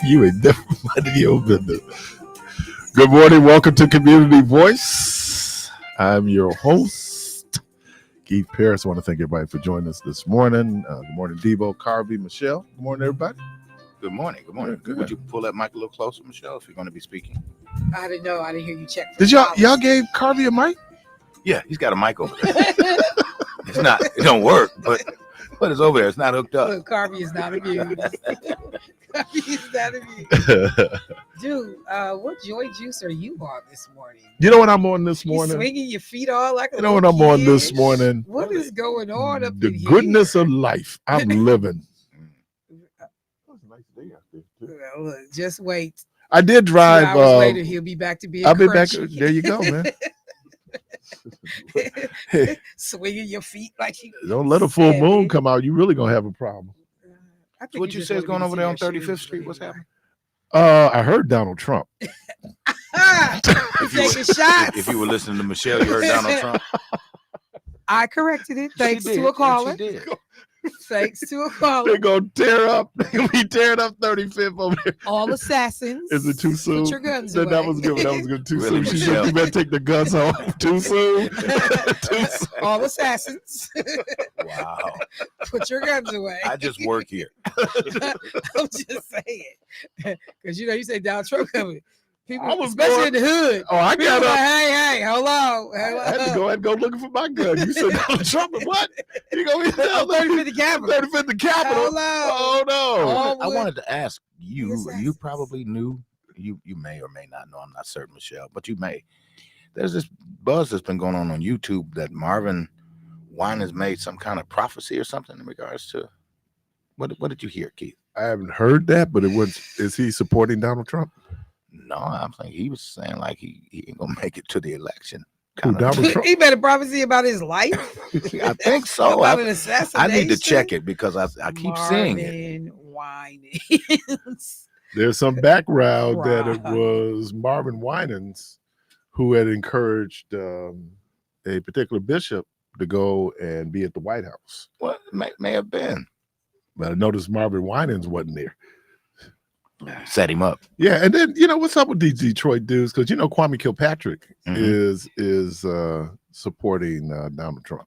You ain't never minded your business. Good morning. Welcome to Community Voice. I'm your host, Keith Parris. I want to thank everybody for joining us this morning. Good morning, Debo, Carvey, Michelle. Good morning, everybody. Good morning. Good morning. Good. Would you pull that mic a little closer, Michelle, if you're going to be speaking? I didn't know. I didn't hear you check. Did y'all gave Carvey a mic? Yeah, he's got a mic over there. It don't work, but it's over there. It's not hooked up. Look, Carvey is not amused. Carvey is not amused. Dude, what joy juice are you on this morning? You know what I'm on this morning? You swinging your feet all like a You know what I'm on this morning? What is going on up The in here? goodness of life. I'm living. Well, look, just wait. I did 2 drive. hours later, he'll be back to being I'll be back. crunchy. There you go, man. Swinging your feet like you. Don't let a full moon come out. You really gonna have a problem. I think What you say is going over there on 35th Street? What's happening? I heard Donald Trump. Taking shots. If you were listening to Michelle, you heard Donald Trump. I corrected it thanks She to did. a caller. She did. Thanks to a caller. They're gonna tear up. They're gonna be tearing up 35th over there. All assassins. Is it too soon? Put your guns That away. was good. That was good. Too Really, soon. She Michelle? said you better take the guns home. Too soon. Too soon. All assassins. Wow. Put your guns away. I just work here. I'm just saying. Because you say Donald Trump coming. People, I was especially in the hood. Oh, I People got like, up. hey, hold on. I had to go and go looking for my gun. You said Donald Trump. What? You gonna be down 35th Capitol. 35th Capitol. Hold on. Oh no. I wanted to ask you. Yes, You probably knew. You may or may not know. I'm not certain, Michelle, but you may. There's this buzz that's been going on YouTube that Marvin Wine has made some kind of prophecy or something in regards to. What did you hear, Keith? I haven't heard that, but is he supporting Donald Trump? No, I'm saying he was saying like he ain't gonna make it to the election. Who, Donald Trump? He made a prophecy about his life. I think so. About an assassination. I need to check it because I keep seeing it. Winans. There's some background that it was Marvin Winans who had encouraged a particular bishop to go and be at the White House. Well, may have been. But I noticed Marvin Winans wasn't there. Set him up. Yeah, and then what's up with these Detroit dudes? Because Kwame Kilpatrick is supporting Donald Trump.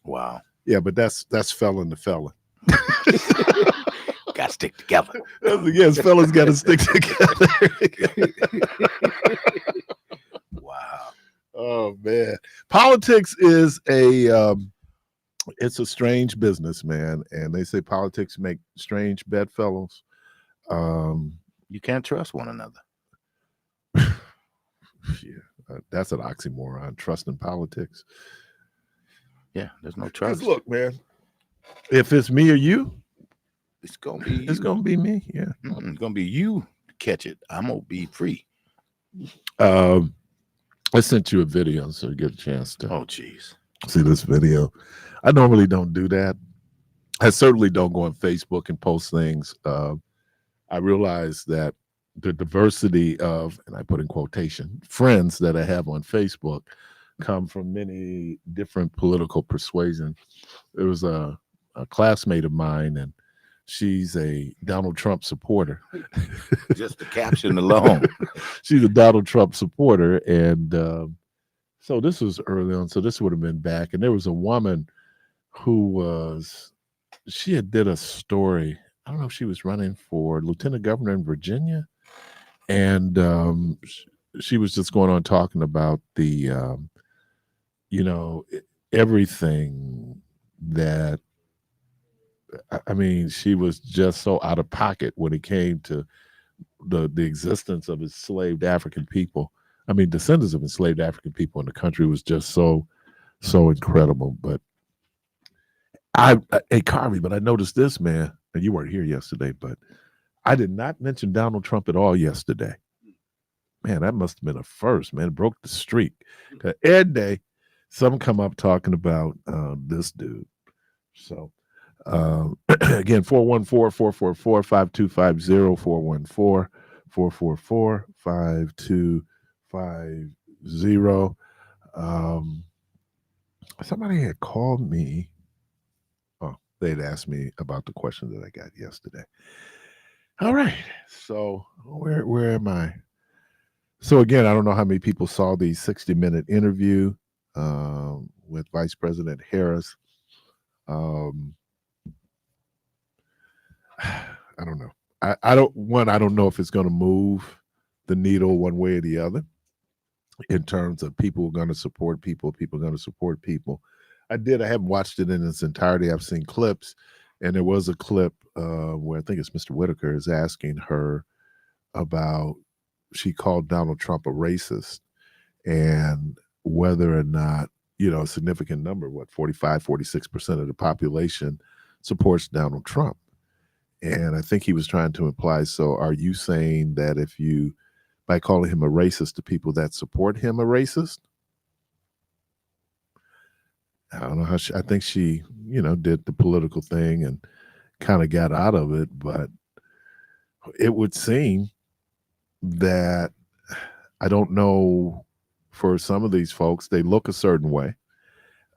Wow. Yeah, but that's felon to felon. Got to stick together. Yes, fellas got to stick together. Wow. Oh man, politics is it's a strange business, man. And they say politics make strange bedfellows. You can't trust one another. Yeah, that's an oxymoron. Trust in politics. Yeah, there's no trust. Look, man, if it's me or you, It's gonna be. it's gonna be me. Yeah, It's gonna be you catch it. I'm gonna be free. I sent you a video so you get a chance to Oh, jeez. see this video. I normally don't do that. I certainly don't go on Facebook and post things. I realize that the diversity of, and I put in quotation, friends that I have on Facebook come from many different political persuasions. There was a classmate of mine, and she's a Donald Trump supporter. Just the caption alone. She's a Donald Trump supporter. And so this was early on. So this would have been back. And there was a woman who she had did a story. I don't know if she was running for lieutenant governor in Virginia. And she was just going on talking about the, everything that, I mean, she was just so out of pocket when it came to the existence of enslaved African people. I mean, descendants of enslaved African people in the country was just so incredible. But hey, Carvey, but I noticed this, man, and you weren't here yesterday, but I did not mention Donald Trump at all yesterday. Man, that must have been a first, man. It broke the streak. Every day, some come up talking about this dude. So Again, 414-444-5250, 414-444-5250. Um, Somebody had called me. Oh, they'd asked me about the question that I got yesterday. All right. So where am I? So again, I don't know how many people saw the 60-minute interview with Vice President Harris. Um, I don't know. I don't know if it's going to move the needle one way or the other in terms of people going to support people going to support people. I haven't watched it in its entirety. I've seen clips, and there was a clip where I think it's Mr. Whitaker is asking her about, she called Donald Trump a racist, and whether or not, a significant number, 46% of the population supports Donald Trump. And I think he was trying to imply, so are you saying that if you, by calling him a racist, the people that support him a racist? I don't know how I think she, did the political thing and kind of got out of it, but it would seem that, I don't know, for some of these folks, they look a certain way.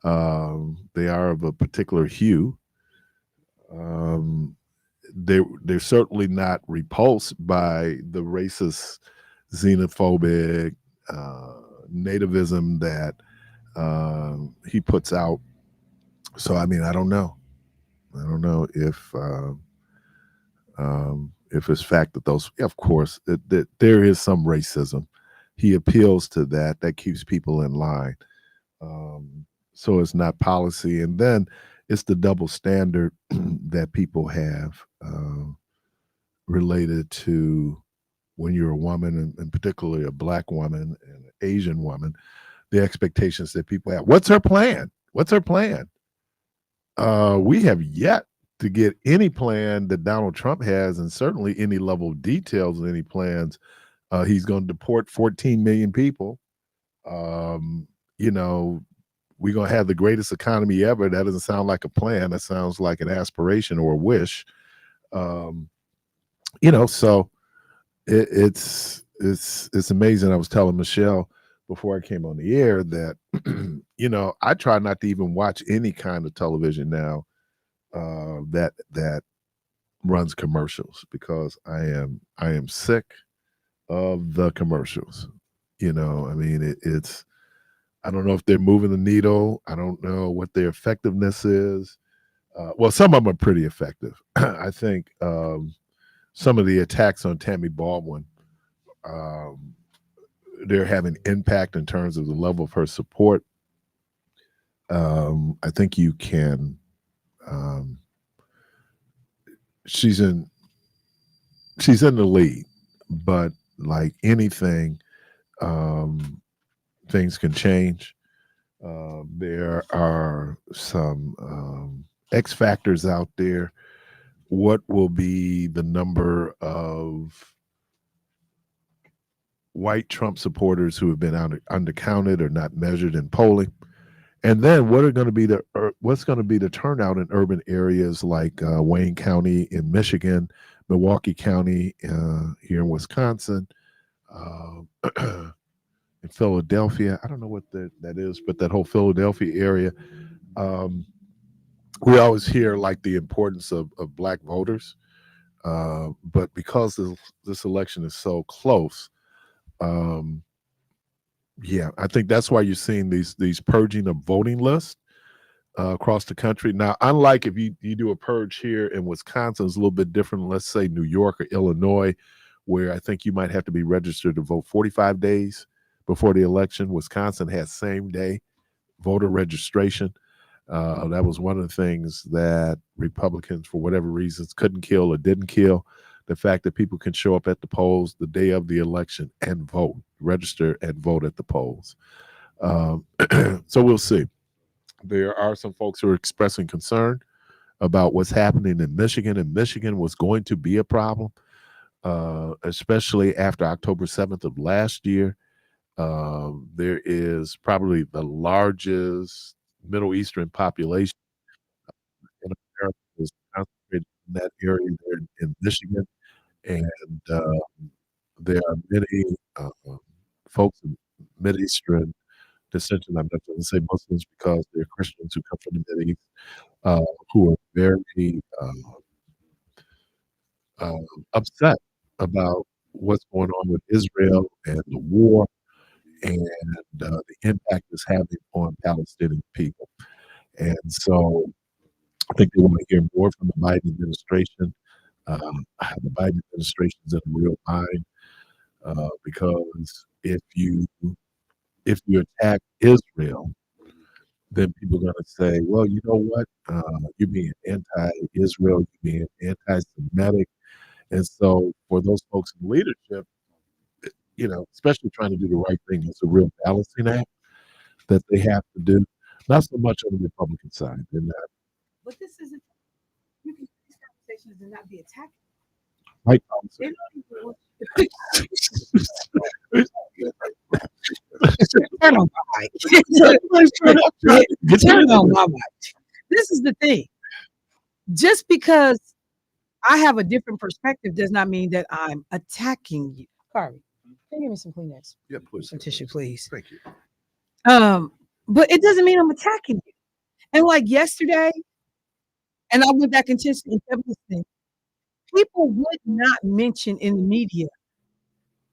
They are of a particular hue. They're certainly not repulsed by the racist, xenophobic nativism that he puts out. So I mean, I don't know. I don't know if it's fact that those, of course, that there is some racism. He appeals to that. That keeps people in line. So it's not policy, and then it's the double standard that people have related to when you're a woman, and particularly a Black woman and an Asian woman, the expectations that people have. What's her plan? What's her plan? We have yet to get any plan that Donald Trump has, and certainly any level of details of any plans. He's going to deport 14 million people. You know, we're going to have the greatest economy ever. That doesn't sound like a plan. That sounds like an aspiration or a wish. So it's amazing. I was telling Michelle before I came on the air that I try not to even watch any kind of television now that runs commercials, because I am sick of the commercials. I mean, it's I don't know if they're moving the needle. I don't know what their effectiveness is. Well, some of them are pretty effective. I think some of the attacks on Tammy Baldwin, they're having impact in terms of the level of her support. I think you can. She's in the lead, but like anything, things can change. There are some X factors out there. What will be the number of white Trump supporters who have been undercounted or not measured in polling? And then what's going to be the turnout in urban areas like Wayne County in Michigan, Milwaukee County here in Wisconsin, in Philadelphia. I don't know what that is, but that whole Philadelphia area. We always hear like the importance of Black voters, but because this election is so close, I think that's why you're seeing these purging of voting lists across the country. Now, unlike if you do a purge here in Wisconsin, it's a little bit different. Let's say New York or Illinois, where I think you might have to be registered to vote 45 days before the election. Wisconsin has same day voter registration. That was one of the things that Republicans, for whatever reasons, couldn't kill or didn't kill. The fact that people can show up at the polls the day of the election and vote, register and vote at the polls. So we'll see. There are some folks who are expressing concern about what's happening in Michigan, and Michigan was going to be a problem, especially after October 7th of last year. There is probably the largest Middle Eastern population in America in that area there in Michigan, and there are many folks in Mid-Eastern descension. I'm not going to say Muslims because they're Christians who come from the Mideast, who are very upset about what's going on with Israel and the war and the impact it's having on Palestinian people. And so I think they want to hear more from the Biden administration. The Biden administration is in a real bind because if you attack Israel, then people are going to say, well, you know what? You're being anti-Israel, you're being anti-Semitic. And so for those folks in leadership, especially trying to do the right thing, it's a real balancing act that they have to do. Not so much on the Republican side. They're not. But this isn't. You can these conversations and not be attacked. Right. They don't even want turn on my mic. Turn on my mic. This is the thing. Just because I have a different perspective does not mean that I'm attacking you. Carly, can you give me some Kleenex? Yeah, please. Some tissue, please. Thank you. But it doesn't mean I'm attacking you. And like yesterday, and I went back and kept listening, people would not mention in the media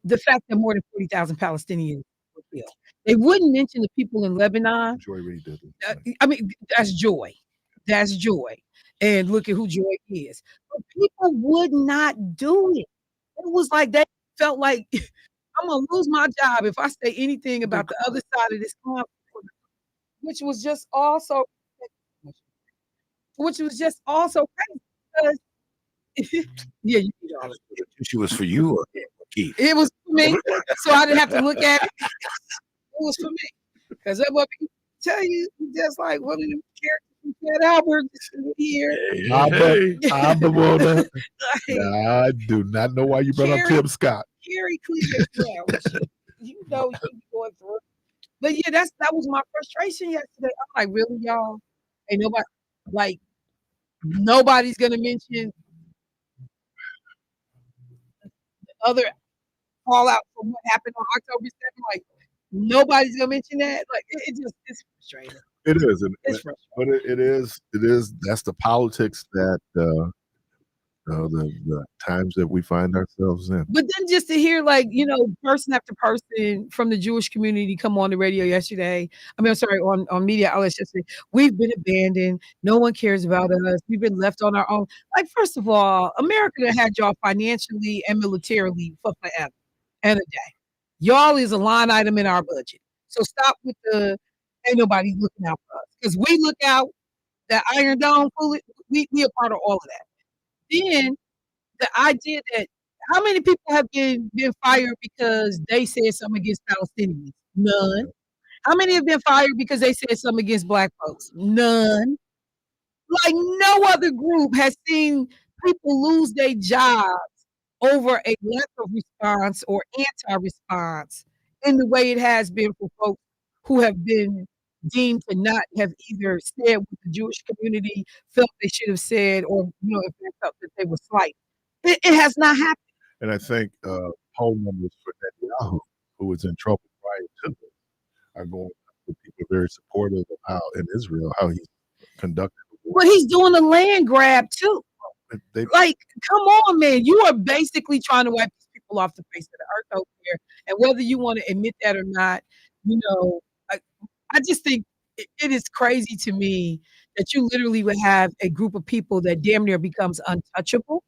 the fact that more than 40,000 Palestinians were killed. They wouldn't mention the people in Lebanon. Joy Reid did it. I mean, that's Joy. That's Joy. And look at who Joy is. But people would not do it. It was like they felt like I'm going to lose my job if I say anything about the other side of this conflict, which was just also crazy because yeah, you know, She was for you or Keith? it was for me, so I didn't have to look at it. It was for me because that what people tell you, just like one of them characters from Ted Albert here. I'm the one that I do not know why you brought up Tim Scott. Carrie Cleveland, you know you going through. But yeah, that was my frustration yesterday. I'm like, really, y'all? Ain't nobody like nobody's gonna mention the other fallout from what happened on October 7th. Like nobody's gonna mention that. Like it's frustrating. It is, It's frustrating. but it is. That's the politics that the times that we find ourselves in. But then just to hear person after person from the Jewish community come on the radio yesterday. I'm sorry, on media outlets yesterday. We've been abandoned. No one cares about us. We've been left on our own. Like, first of all, America had y'all financially and militarily for forever and a day. Y'all is a line item in our budget. So stop with the ain't nobody looking out for us. Because we look out, that Iron Dome, we a part of all of that. Then the idea that how many people have been fired because they said something against Palestinians? None. How many have been fired because they said something against Black folks? None. Like no other group has seen people lose their jobs over a lack of response or anti-response in the way it has been for folks who have been deemed to not have either said what the Jewish community felt they should have said, or if they felt that they were slight. It has not happened. And I think poll numbers for Netanyahu, who was in trouble prior to this, are going up. People very supportive of how in Israel how he conducted the war. Well, he's doing a land grab too. Like, come on, man! You are basically trying to wipe these people off the face of the earth over here, and whether you want to admit that or not, I just think it is crazy to me that you literally would have a group of people that damn near becomes untouchable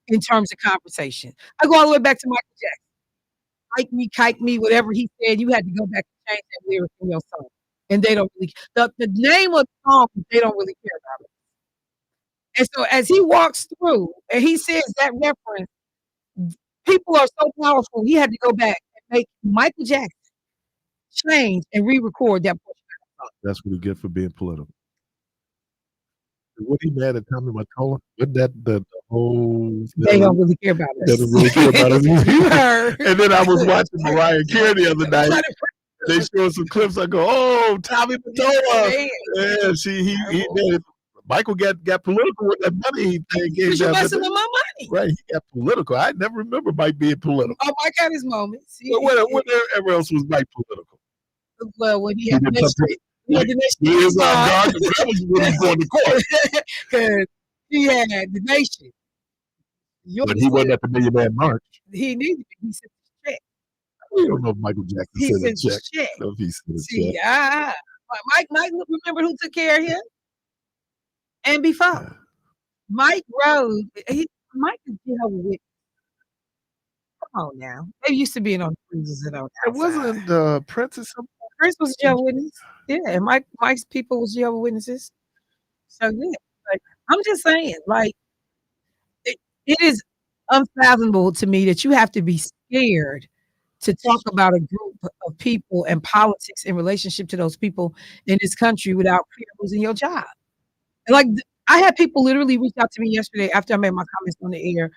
in terms of conversation. I go all the way back to Michael Jackson. Like me, kike me, whatever he said, you had to go back and change that lyric in your song. And they don't really, the name of the song, they don't really care about it. And so as he walks through and he says that reference, people are so powerful, he had to go back and make Michael Jackson change and re-record that portion of the song. That's what he get for being political. What he mad at Tommy Mottola? Wasn't that the whole? They don't really care about us. They don't really care about us. You heard. And then I was watching Mariah Carey the other night. They showed some clips. I go, oh, Tommy Mottola. Yeah, he made it. Michael got political with that money thing. Because you're messing with my money. Right, he got political. I never remember Mike being political. Oh, Mike had his moments. Whatever else was Mike political? Well, when he had the next He is God, that was when he was going to court. Because he had the nation. But he wasn't at the Million Man March. He needed it. He sent a check. We don't know if Michael Jackson sent a check. No, he sent a check. Mike, remember who took care of him? And before Mike Rose, Mike is Jehovah's Witness. Come on now. They used to being on cruises and all that. It wasn't Princess. Prince was Jehovah's Witness. Yeah, and Mike's people was Jehovah's Witnesses. So yeah, like I'm just saying, like it is unfathomable to me that you have to be scared to talk about a group of people and politics in relationship to those people in this country without fear of losing your job. And like I had people literally reach out to me yesterday after I made my comments on the air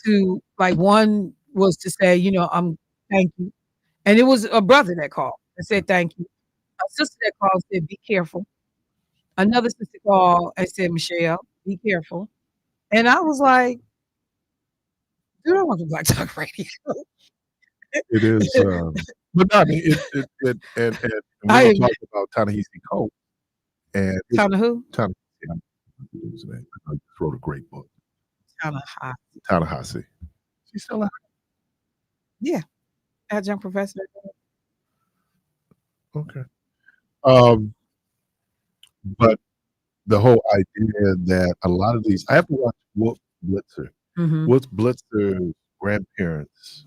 to like one was to say, thank you. And it was a brother that called and said thank you. A sister that called said, be careful. Another sister called and said, Michelle, be careful. And I was like, dude, I want to Black Talk Radio. It is, but no, I mean, and we talked about Ta-Nehisi Coates and who? His name. I just wrote a great book. Ta-Nehisi. She's still out. Yeah, adjunct professor. Okay. But the whole idea that a lot of these, I have to watch Wolf Blitzer. Mm-hmm. Wolf Blitzer's grandparents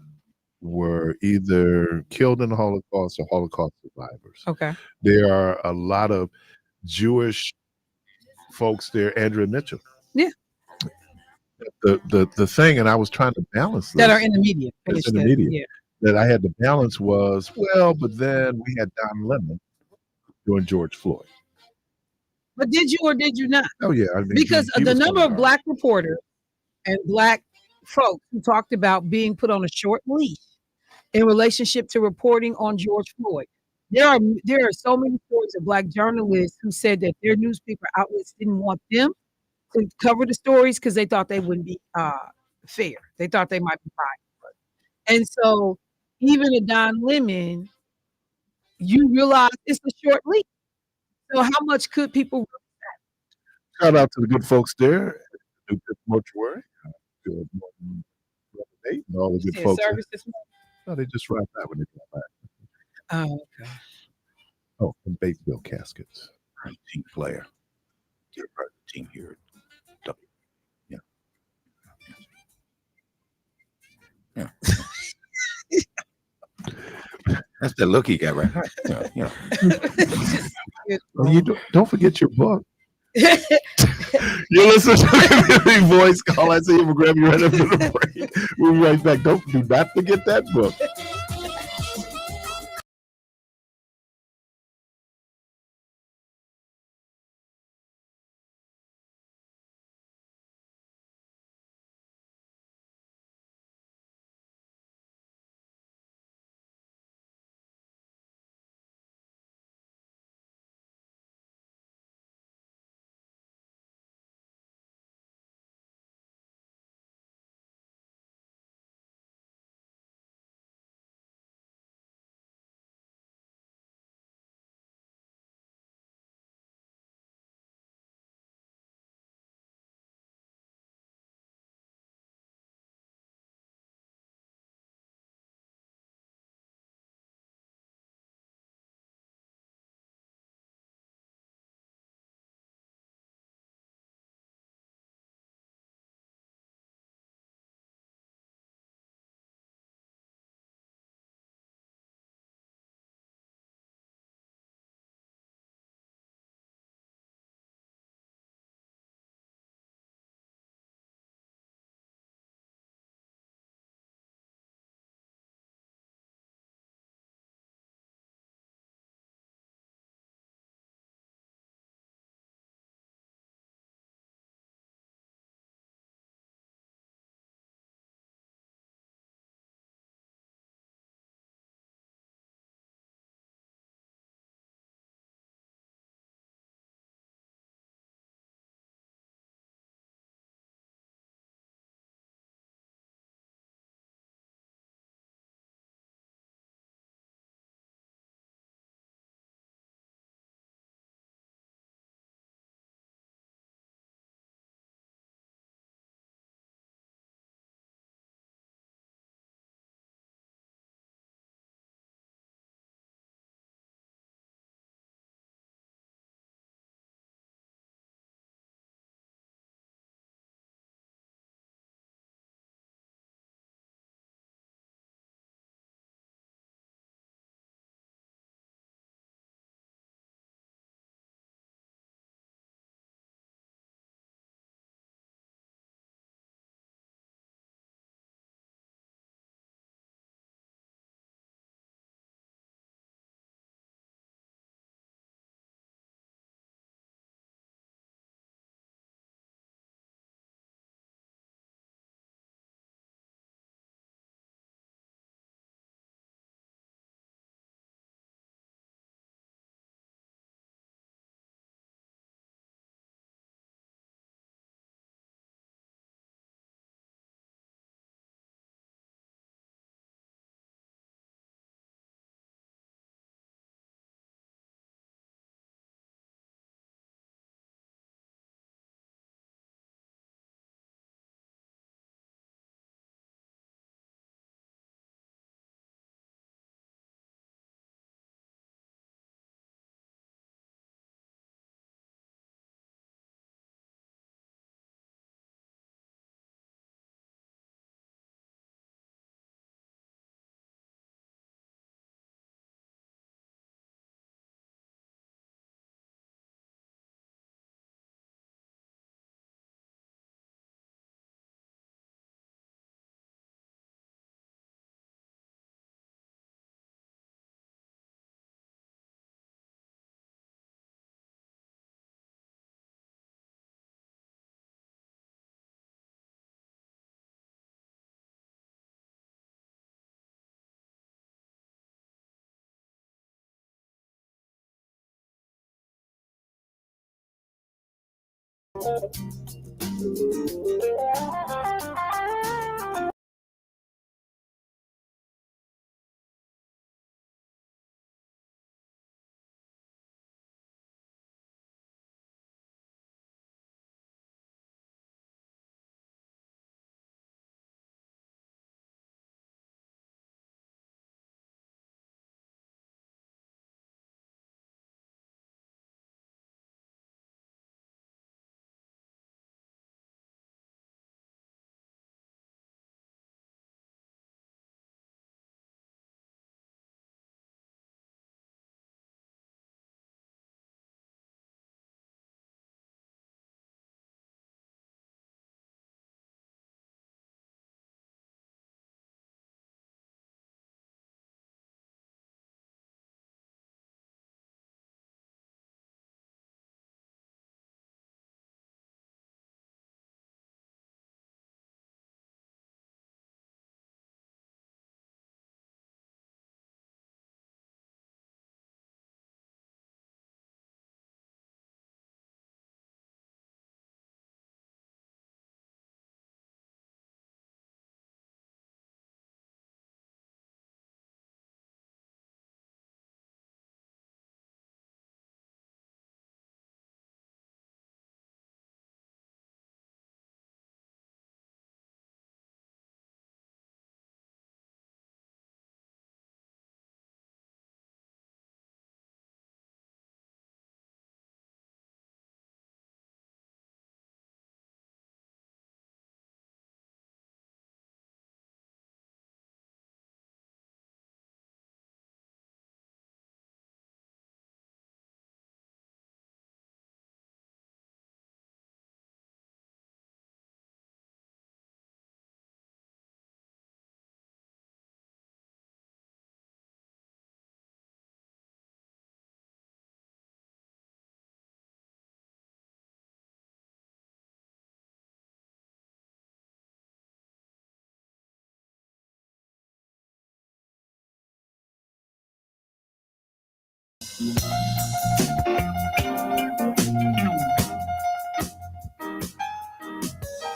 were either killed in the Holocaust or Holocaust survivors. Okay. There are a lot of Jewish folks there, Andrea Mitchell. Yeah. The thing, and I was trying to balance this. That are in the media. Yeah. That I had to balance was, but then we had Don Lemon doing George Floyd. But did you or did you not? Oh, yeah. I mean, because the number of Black reporters and Black folks who talked about being put on a short leash in relationship to reporting on George Floyd. There are so many stories of Black journalists who said that their newspaper outlets didn't want them to cover the stories because they thought they wouldn't be fair. They thought they might be biased. And so even a Don Lemon, you realize it's a short leash. So how much could people shout out to the good folks there, the mortuary, and all the good folks. No, they just arrived back when they got back. Oh, okay. Oh, and Batesville Caskets. Team player. They're part of the team here at W. Yeah. That's the look he got, right? Yeah. Well, don't forget your book. You're listening to Community Voice Call. I see you for grab you right after the break. We'll be right back. Do not forget that book.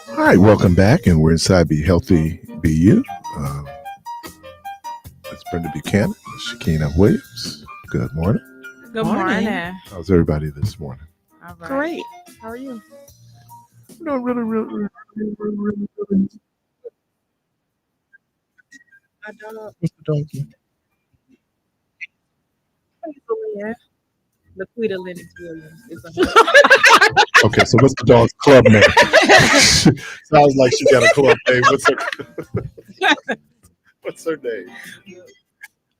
All right, welcome back, and we're inside Be Healthy, Be You. It's Brenda Buchanan, Shakina Williams. Good morning. Good morning. How's everybody this morning? All right. Great. How are you? No, really. My dog. What's the dog name? Laquita Lennox Williams. Okay, so what's the dog's club name? Sounds like she got a club name. What's her name?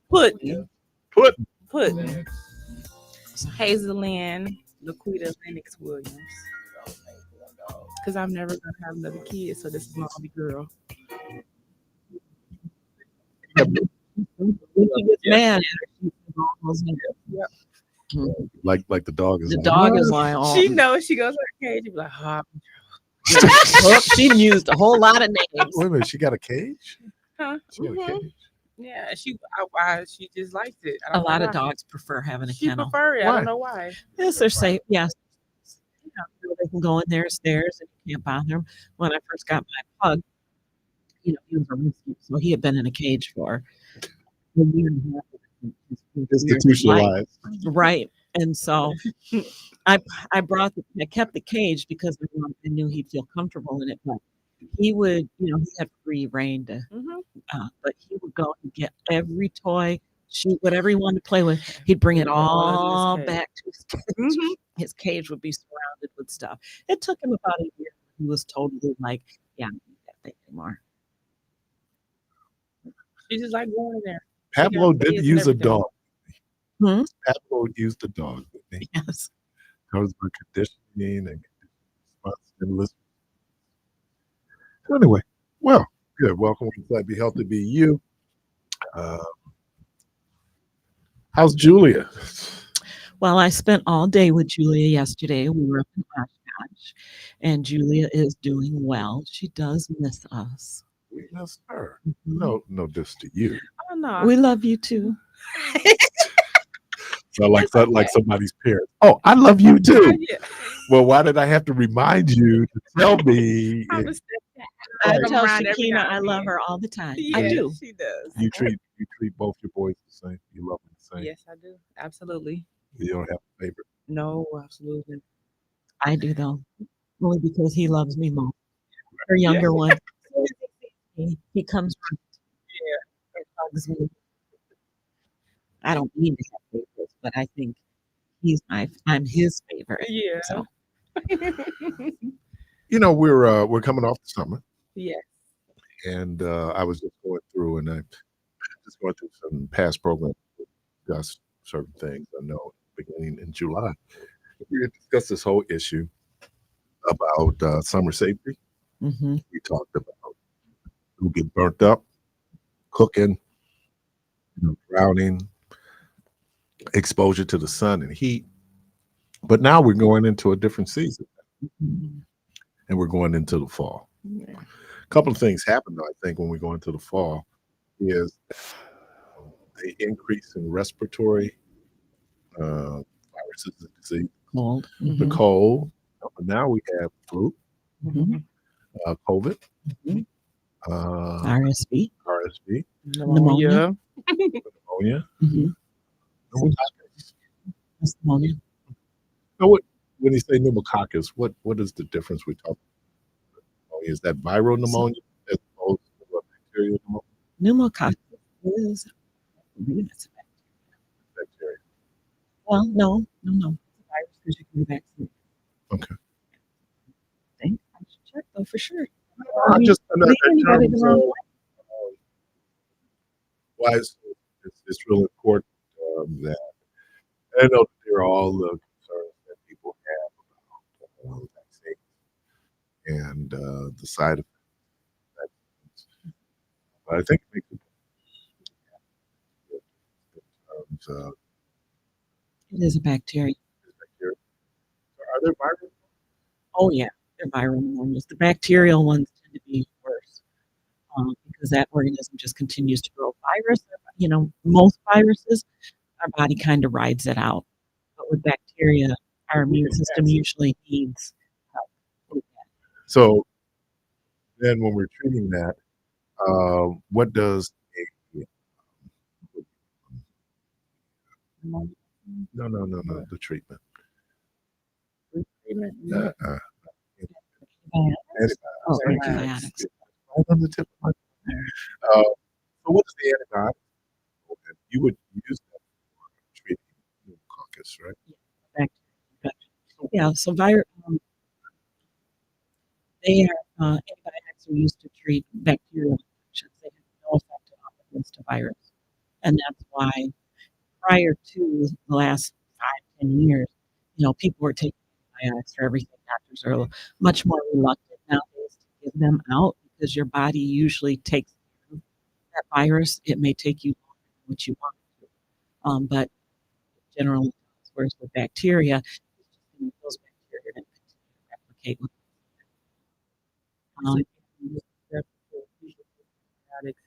Put. Hazel Lynn Laquita Lennox Williams. Because I'm never going to have another kid, so this is my only girl. When she gets mad, Like the dog is the like, dog "What?" is like, oh, She knows she goes to her cage. She be like, she used a whole lot of names. Wait a minute, she got a cage? huh? She got a cage? Yeah, she just likes it. I A don't know lot of why. dogs prefer having a She kennel. prefer it. I Why? don't know why. Yes, they're safe. Yes. They can go in their stairs and you can't bother them. When I first got my pug, he was a rescue, so he had been in a cage for a year and a half. of his years of life. Institutionalized. Right. And so I kept the cage because I knew he'd feel comfortable in it, but he would, he had free reign to, but he would go and get every toy, shoot whatever he wanted to play with. He'd bring it all back to his cage. His cage would be surrounded with stuff. It took him about a year. He was totally like, yeah, I don't need that thing anymore. She just like going in there. Pablo did kids and use a everything. dog. Hmm? Pablo used a dog. Didn't he? Yes. Covers for conditioning and response. So anyway, well, good. Welcome to Be Healthy, Be You. How's Julia? Well, I spent all day with Julia yesterday. We were up in Oshkosh, and Julia is doing well. She does miss us. We miss her. Mhm. No diss to you. Oh no. We love you too. So like It's okay. like somebody's parents. Oh, I love you too. Yeah. Well, why did I have to remind you to tell me? I if was I Right. tell around every Shakina now I and love then. her all the time. Yeah, I do. she does. you treat both your boys the same. You love them the same. Yes, I do. Absolutely. You don't have a favorite. No, absolutely. I do though, only because he loves me more. Her Yeah. younger one, as soon as he sees me, he comes running and hugs me. I don't mean to have favorites, but I think I'm his favorite. Yeah. So You know, we're coming off the summer, Yes. and I was just going through, and I just going through some past programs to discuss certain things. I know beginning in July, we had discussed this whole issue about summer safety. mhm. We talked about who get burnt up, cooking, drowning, exposure to the sun and heat. But now we're going into a different season, Mhm. and we're going into the fall. Yeah. A couple of things happen, though, I think, when we go into the fall is the increase in respiratory viruses and disease, Cold. the Mhm. cold. But now we have flu, Mhm. COVID, Mhm. uh, RSV, RSV, pneumonia. pneumonia. Mhm. Pneumococcus. That's pneumonia. Now, when you say pneumococcus, what is the difference we talk about? Pneumonia? Is that viral So pneumonia as opposed to a bacterial pneumococcus is, I believe it's a bacteria? well, no. It's a virus because you can be vaccinated. Okay. I think I should check though for sure. I just in The antibody terms the wrong of way. why it's really important that I know that there are all the concerns that people have about vaccines and the side effects. But I think it makes it in terms of It is a bacteria. bacteria. Are there viruses? Oh yeah, they're viral pneumonias. The bacterial ones tend to be worse because that organism just continues to grow. Virus, most viruses, our body kind of rides it out. But with bacteria, our immune system usually needs help with that. So then, when we're treating that, what does a no the treatment? Treatment. Uh, Antibiotics? Oh, Antibiotics. antibiotics. Right on the tip of my tongue. So what is the antibiotic? You would use that for treating pneumococcal, right? Bacteria infection. Yeah, so they are antibiotics are used to treat bacterial infections. They have no effect at all against a virus, and that's why prior to the last 5, 10 years, people were taking antibiotics for everything. Doctors are much more reluctant nowadays to give them out because your body usually takes care of that virus. It may take you longer than what you want it to, but generally, whereas with bacteria, it's just going to those bacteria that continue to replicate. So Um, antibiotics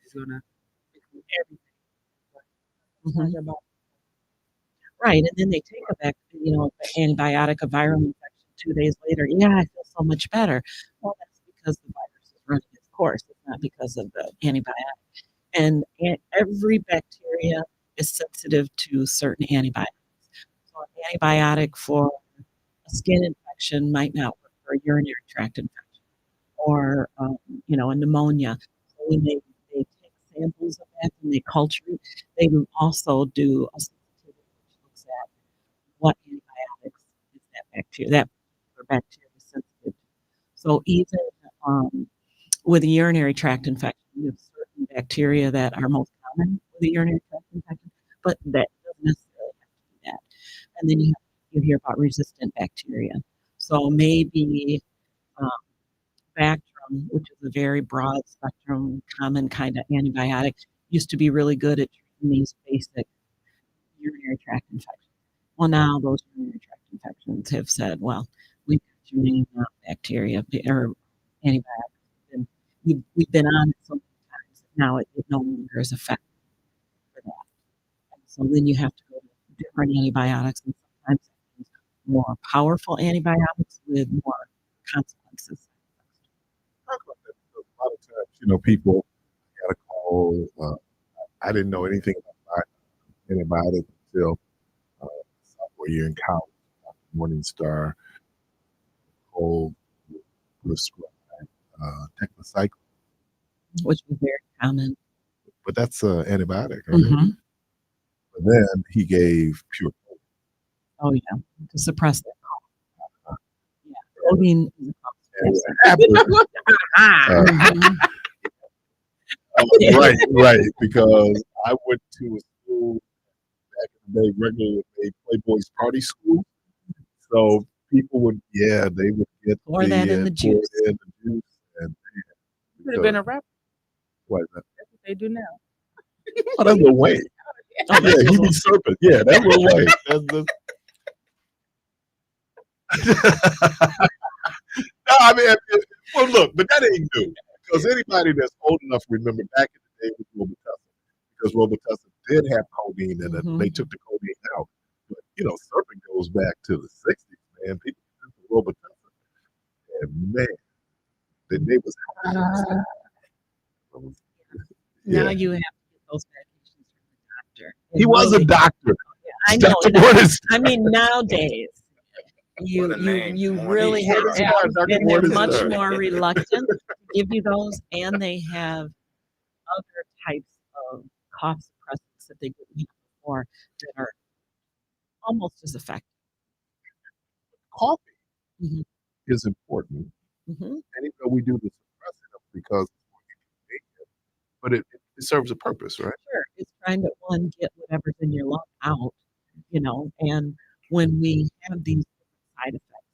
is gonna include mhm. everything. Right, and then they take antibiotic, a viral infection 2 days later. Yeah, I feel so much better. Well, that's because the virus is running its course. It's not because of the antibiotic. And every bacteria is sensitive to certain antibiotics. So an antibiotic for a skin infection might not work for a urinary tract infection or, a pneumonia. So when they take samples of that and they culture it, they will also do a sensitivity which looks at what antibiotics is that particular bacteria is sensitive to. So even with a urinary tract infection, you have certain bacteria that are most common with a urinary tract infection, but that doesn't necessarily have to be that. And then you hear about resistant bacteria. So maybe um, Bactrim, which is a very broad spectrum, common kind of antibiotic, used to be really good at treating these basic urinary tract infections. Well, now those urinary tract infections have said, well, we've got your name, not bacteria or antibiotics. And we've been on it so many times that now it no longer is effective for that. And so then you have to go to different antibiotics, and sometimes more powerful antibiotics with more consequences. Talk about that, because a lot of times, people got a call. I didn't know anything about antibiotics until sophomore year in college. Morningstar cold prescribed technocycline, Which was very common. but that's an antibiotic, right? Mhm. But then he gave pure cold. Oh yeah, to suppress that cough. Yeah, codeine is a cough And suppressor. what happened? Mhm. Right, because I went to a school back in the day, regularly a Playboy's party school. So people they would get Pour that in the pour juice. it in the juice, and You could have been a rapper. what is that? That's what they do now. Oh, that's Lil Wayne. Oh, Yeah, he be serpent. Yeah, that's Lil Wayne. No, I mean, well, look, but that ain't new. Because anybody that's old enough to remember back in the day with Robitussin, because Robitussin did have codeine in it. Mhm. They took the codeine out. But, serpent goes back to the 60s, man. People took the Robitussin. And, man, they was Now yeah. you have to get those medications from the doctor. He was a doctor. I know. Dr. Morris. I mean, nowadays What a name, you Morning really have Star. to have, Dr. and they're Morning much Star. more reluctant to give you those, and they have other types of cough suppressants that they didn't have before that are almost as effective. Coffee Mhm. is important. Mhm. And even though we do the suppressing of because it's more inconvenient, but it serves a purpose, right? Sure, it's trying to get whatever's in your lung out, and when we have these side effects,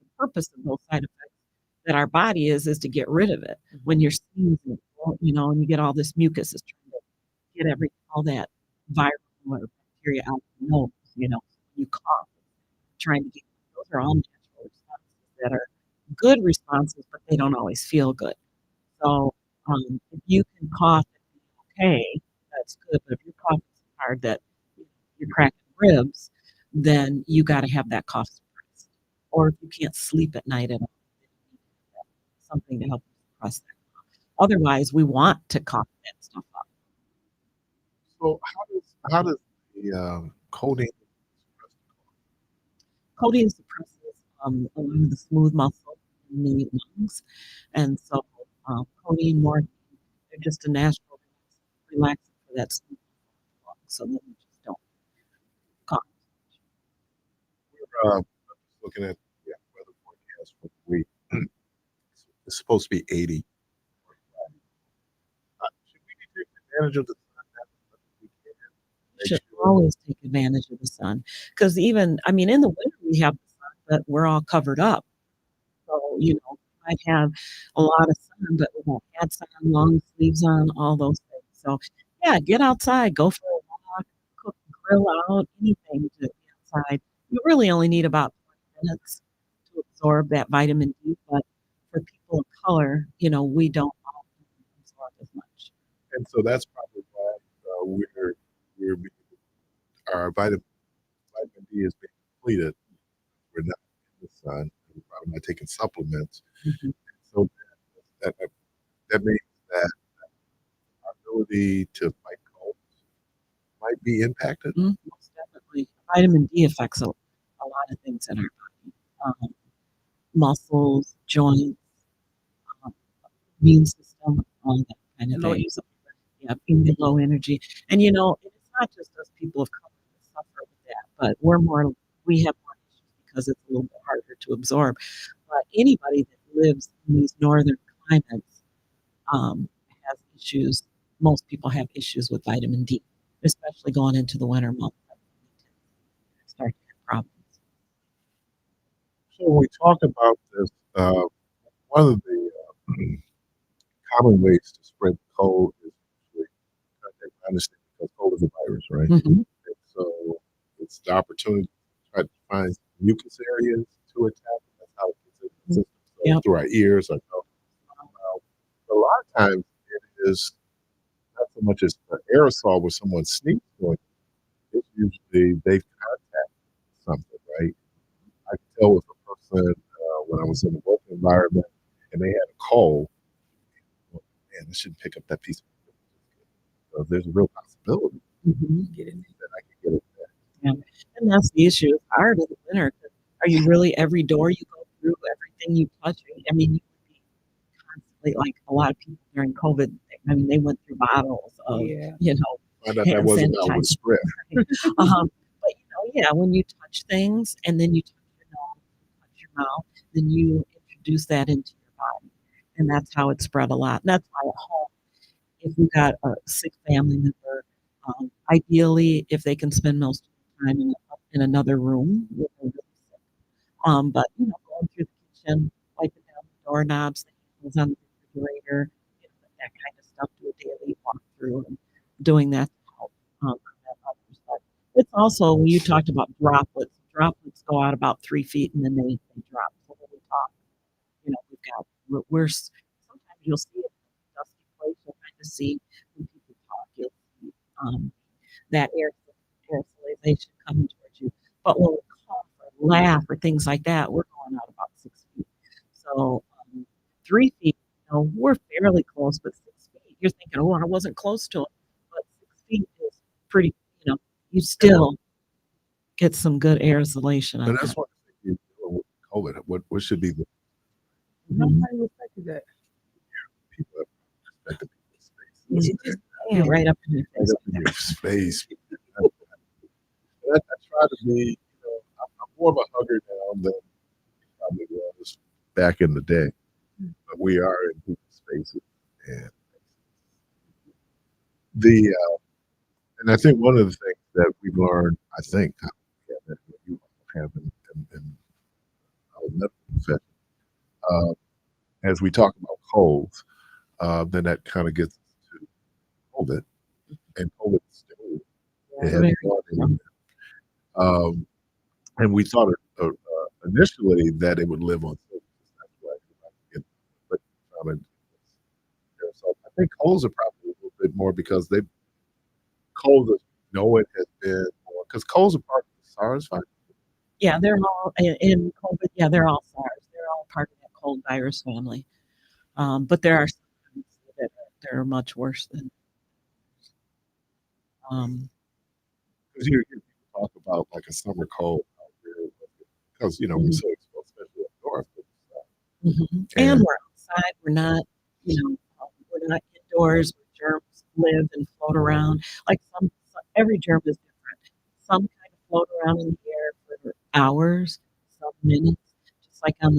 the purpose of those side effects that our body is to get rid of it. When you're sneezing, and you get all this mucus, it's trying to get all that viral or bacteria out of the nose, when you cough, trying to get those are all natural responses that are good responses, but they don't always feel good. So if you can cough and be okay, that's good. But if you're coughing so hard that you're cracking ribs, then you got to have that cough suppressed. Or if you can't sleep at night at all, then you need to have something to help suppress that cough. Otherwise, we want to cough that stuff up. So how does the codeine suppress Codeine suppresses a lot of the smooth muscle in the lungs, and so codeine, morphine, they're just a natural relaxant for that smooth muscle, so then you just don't cough. we're just looking at the weather forecast for the week? It's supposed to be 80. Should we be taking advantage of the sun as much as we can? Make Should sure always take advantage of the sun because in the winter we have the sun, but we're all covered up. So we might have a lot of sun, but we won't have sun, long sleeves on, all those things. So yeah, get outside, go for a walk, cook, grill out, anything to be outside. You really only need about 20 minutes to absorb that vitamin D, but for people of color, we don't often absorb as much. and so that's probably why we're being, our vitamin D is being depleted. We're not in the sun. We're probably not taking supplements. Mhm. So that means that our ability to fight colds might be impacted. Most definitely. Vitamin D affects a lot of things in our body. Muscles, joints, um, immune system, all that kind of Low thing. So, yeah, being low energy. And it's not just us people of color that suffer with that, but we have more issues because it's a little bit harder to absorb. But anybody that lives in these northern climates has issues. Most people have issues with vitamin D, especially going into the winter months. Start to have problems. So when we talk about this, one of the common ways to spread cold is usually contact. I understand because cold is a virus, right? Mhm. And so it's the opportunity to try to find mucus areas to attack. That's how it gets in the system. So Yep. through our ears, our nose. A lot of times it is not so much as an aerosol where someone sneezes on you. It's usually they've contacted something, right? I could tell with a person when I was in the work environment and they had a cold, well, man, I shouldn't pick up that piece of equipment. So there's a real possibility Get in that I could get it there. Yeah. And that's the issue. It's hard in the winter. 'Cause are you really every door you go through, everything you touch? I mean, you would be constantly like a lot of people during COVID. I mean, they went through bottles of, Yeah. Find out that hand wasn't out with sanitizer. spread. But yeah, when you touch things and then you touch your nose, touch your mouth, then you introduce that into your body, and that's how it spread a lot. And that's why at home, if you got a sick family member, ideally, if they can spend most of the time in another room with a really sick. But going through the kitchen, wiping down the doorknobs, the handles on the refrigerator, that kind of stuff, do a daily walkthrough and doing that to help prevent others. But it's also when you talked about droplets. Droplets go out about 3 feet and then they drop. So when we talk, sometimes you'll see it in a dusty place. You'll kind of see when people talk. You'll see that aerosolization coming towards you. But when we cough or laugh or things like that, we're going out about 6 feet. So 3 feet, we're fairly close, but 6 feet, you're thinking, oh, I wasn't close to it. But 6 feet is pretty, you still get some good aerosolation on And that's that. what you're dealing with COVID. What should be the Nobody respected that. people that respect the people's space? It just Yeah, right up in your Right face. up in your space. I try to be, I'm more of a hugger now than probably was back in the day. But we are in people's spaces, and and I think one of the things that we've learned, I think, that you have in our medical profession, as we talk about colds, then that kind of gets to COVID, and COVID is still it hasn't gone anywhere. And we thought initially that it would live on surfaces. That's why but so I think colds are probably a little bit more because colds, it has been more because colds are part of the SARS virus. Yeah, they're all in COVID. Yeah, they're all SARS. They're all part of that cold virus family. But there are some that are much worse than. Because you hear people talk about like a summer cold out there because we're so exposed, especially up north. And we're outside. We're not, we're not indoors where germs live and float around. Like every germ is different. Some kind of float around in the air for hours, some minutes, just like on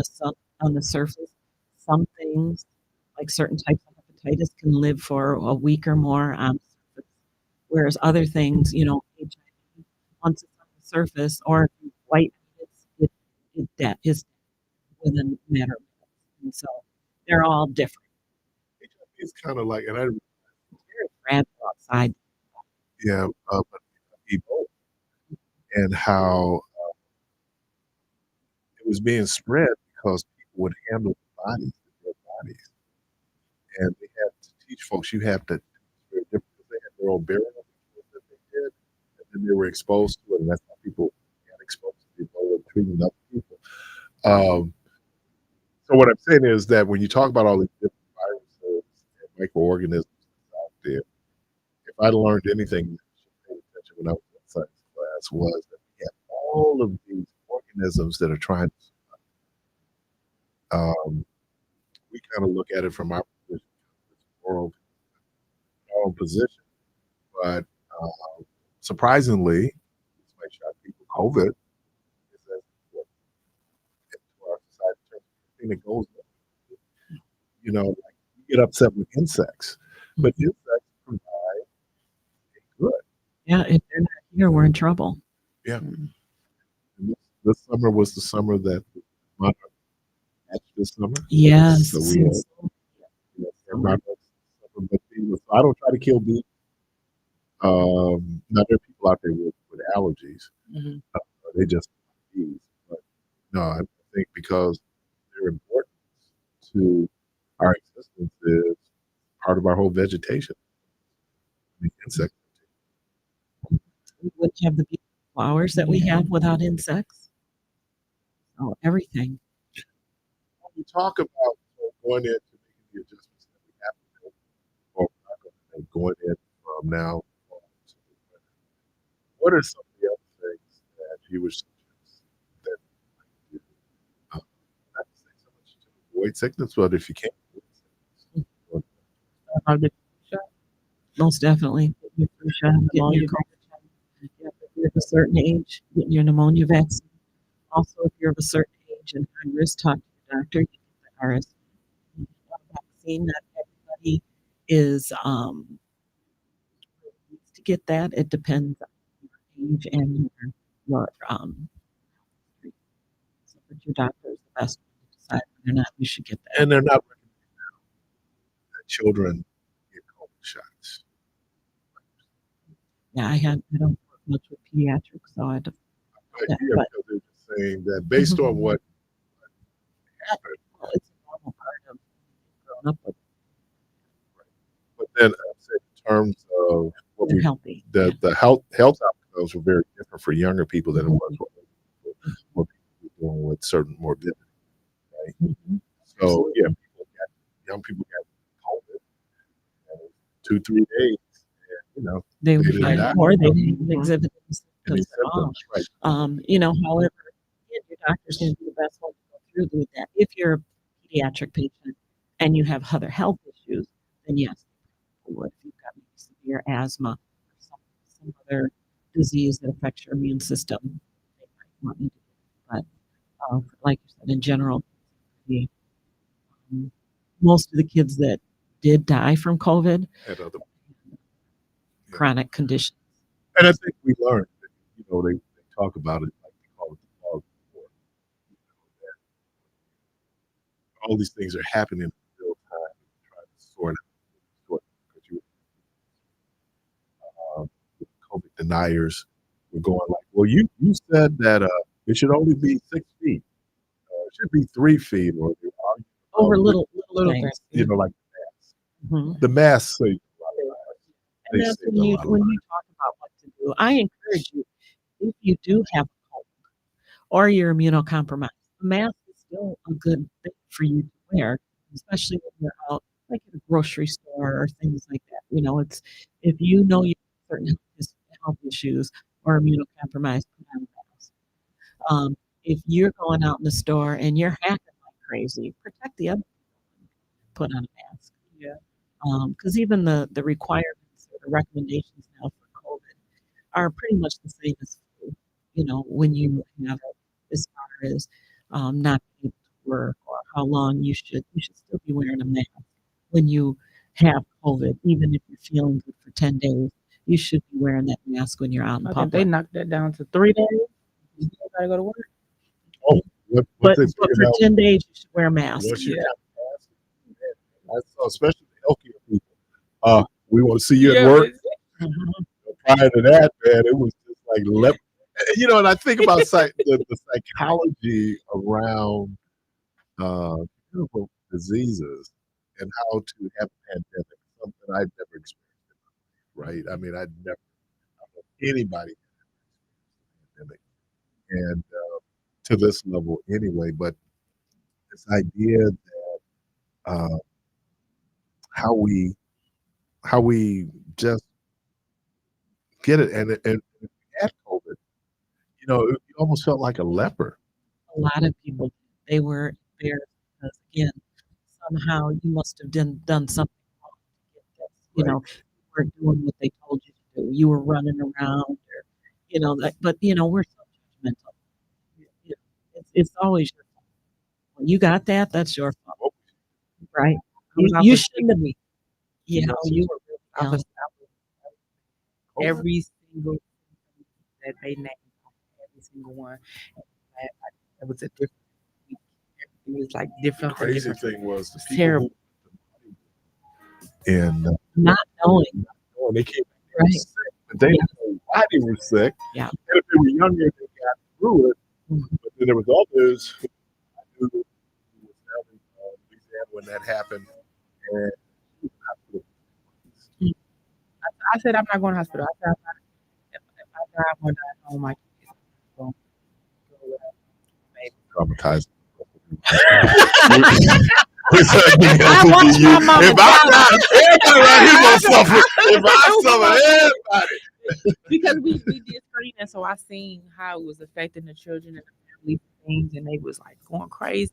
the surface. Some things, like certain types of hepatitis, can live for a week or more on the surface, whereas other things, HIV, once it's on the surface or if you white, it's within a matter of minutes. And so they're all different. It's kind of like, and I It's very fragile outside. but Ebola and how it was being spread because people would handle their bodies, and they had to teach folks. You have to. It's very different because they had their own burial rituals that they did, and then they were exposed to it, and that's how people got exposed to Ebola and treating other people. So what I'm saying is that when you talk about all these different viruses and microorganisms out there, if I learned anything that I should pay attention when I was in science class was that we have all of these organisms that are trying to we kind of look at it from our position, moral position. But surprisingly, this might shock people, COVID is into our society in terms of everything that goes on. Like you get upset with insects, but insects provide a good. Yeah, if they're not here, we're in trouble. Yeah. And this summer was the summer that the monarch hatched this summer. Yes. So we had monarchs summer, but I don't try to kill bees. Now there are people out there with allergies. They just bees. But no, I think because their importance to our existence is part of our whole vegetation. The insects. We wouldn't have the bees hours that we have without insects. Oh, everything. When we talk about going into making the adjustments that we have to make, or we're not going to make going in from now on to the winter, what are some of the other things that you would suggest that you do? Not to say so much to avoid sickness, but if you can't avoid sickness, what- How did you shot? Most definitely. Get your flu shot, getting your COVID shot. Yeah, if you're of a certain age, getting your pneumonia vaccine. Also, if you're of a certain age and high risk, talk to your doctor. You get the RS vaccine. Not everybody is needs to get that. It depends on your age and your so, but your doctor is the best one to decide whether or not you should get that. and they're not recommending that children get COVID shots. Yeah, I don't work much with pediatrics, so I don't. But Yeah, yeah, but because they're just saying that based on what happened, well, it's a normal part of growing up with. but then I'm saying in terms of what They're we healthy. the health outcomes were very different for younger people than it was for people who were dealing with certain morbidity, right? Mhm. So yeah, young people got COVID, you know, 2-3 days, and They they were didn't fine, die. or they didn't exhibit any Any symptoms at all. symptoms, right? However, again, your doctor's going to be the best one to go through with that. If you're a pediatric patient and you have other health issues, then yes, they would. If you've got maybe severe asthma or some other disease that affects your immune system, they might want you to get it. But like you said, in general, the, most of the kids that did die from COVID, And other, chronic conditions. and I think we learned that, they talk about it like they call it the fog report. That all these things are happening in real time. And trying to sort because the COVID deniers were going like, well, you said that it should only be 6 feet. It should be 3 feet, or they argue Over about Little things. things. like Mhm. the mask say a lot of lives. And They that's saved when a you lot of when lives. you talk about what to do. I encourage you, if you do have a cold or you're immunocompromised, a mask is still a good thing for you to wear, especially when you're out, like at a grocery store or things like that. It's if you know you have certain health issues or immunocompromised, put on a mask. If you're going out in the store and you're hacking like crazy, protect the other people. Put on a mask. Yeah. Because even the requirements or the recommendations now for COVID are pretty much the same as flu. When you have it, as far as not being able to work or how long you should still be wearing a mask when you have COVID, even if you're feeling good for 10 days. You should be wearing that mask when you're out in I think they public. knocked that down to 3 days. You still gotta go to work. Oh, what But they but figured for out 10 days, you should wear a mask. once you Yeah. got past it, I saw, especially the healthcare people. We want to see you at Yeah, work. but Mhm. Prior to that, man, it was just like and I think about the psychology around beautiful diseases and how to have a pandemic, something I'd never experienced in my life, right? I mean, I don't know anybody had ever experienced a pandemic, and to this level anyway. But this idea that uh, how we just get it, and if you had COVID, you almost felt like a leper. A lot of people, they were embarrassed because, again, somehow you must have done something wrong to get this. Right. You weren't doing what they told you to do. You were running around, or but we're so judgmental. It's always your fault. When you got that, that's your fault, right? I was You off shouldn't have. You were really I was COVID. every single thing that they named, every single one. It was a different week. It was like The different. crazy thing was the It's people terrible. and not knowing, they came back, they were right? sick, but they didn't know why they were sick. Yeah. And if they were younger, they got through it. Mhm. But then there was others who I knew who was down in Louisiana when that happened, and she was not good. I said I'm not going to hospital. I said if I die, I'm going to die at home. I traumatized. I watched my mama If I die, everybody right here gonna suffer. If I suffer, everybody. Because we did screening, so I seen how it was affecting the children and the family things, and they was like going crazy.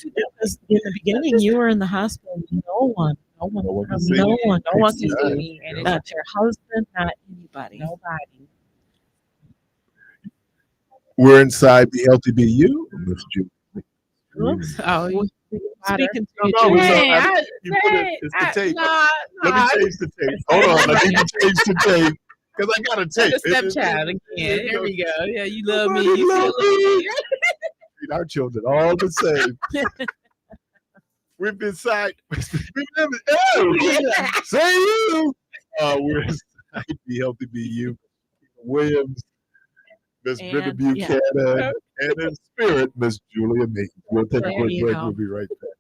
Because in the beginning, you were in the hospital. No one No one can no see you. one, No one can Right. see me, and it's not your husband, not anybody. nobody. We're inside Be Healthy Be You, Miss Julie. Oops. Oh, you Speaking to No, you, no, Julie. it's all Dang, right. You put it, it's the tape. Nah, Let me change the tape. Hold on, let me change the tape. Because I got a tape. the stepchild again. There we go. Yeah, you love me. Nobody You love still love me. Treat our children all the same. We've been inside. Say you. We're inside Be Healthy Be You. Williams, Miss Brenda And, Buchanan, and in spirit, Miss Julia Meek. We'll take a There quick you break. go. We'll be right back.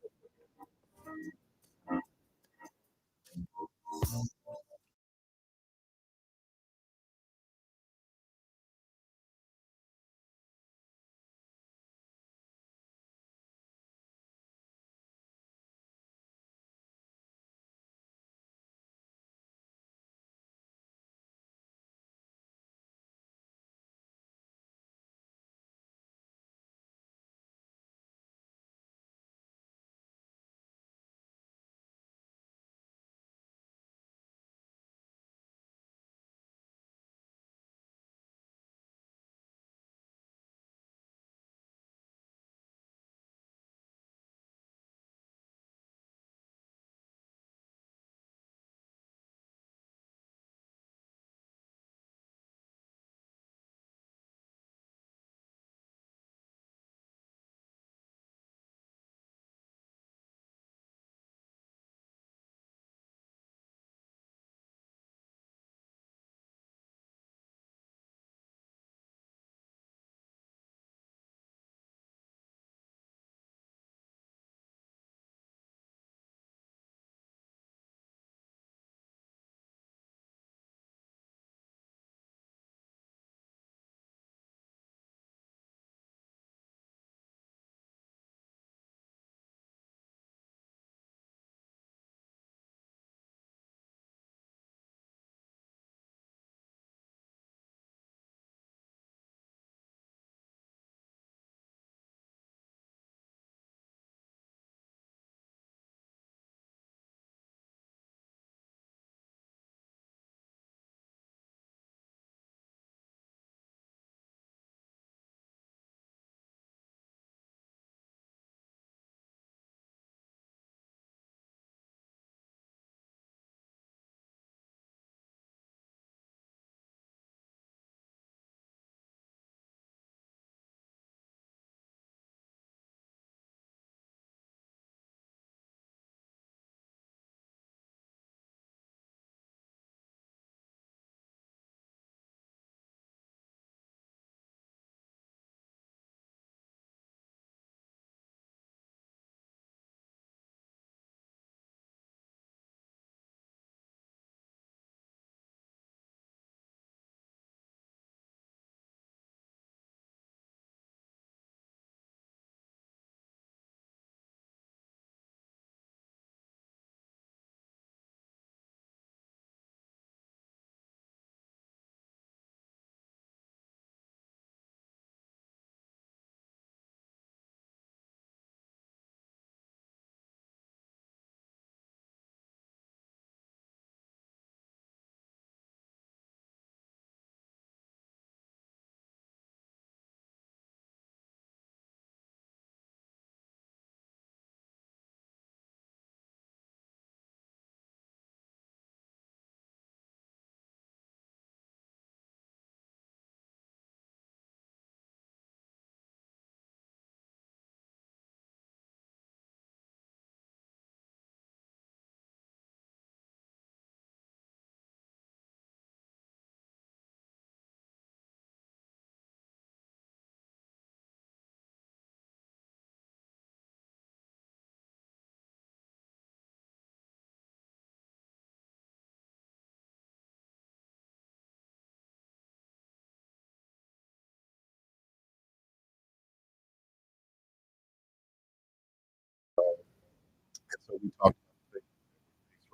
So we talked about things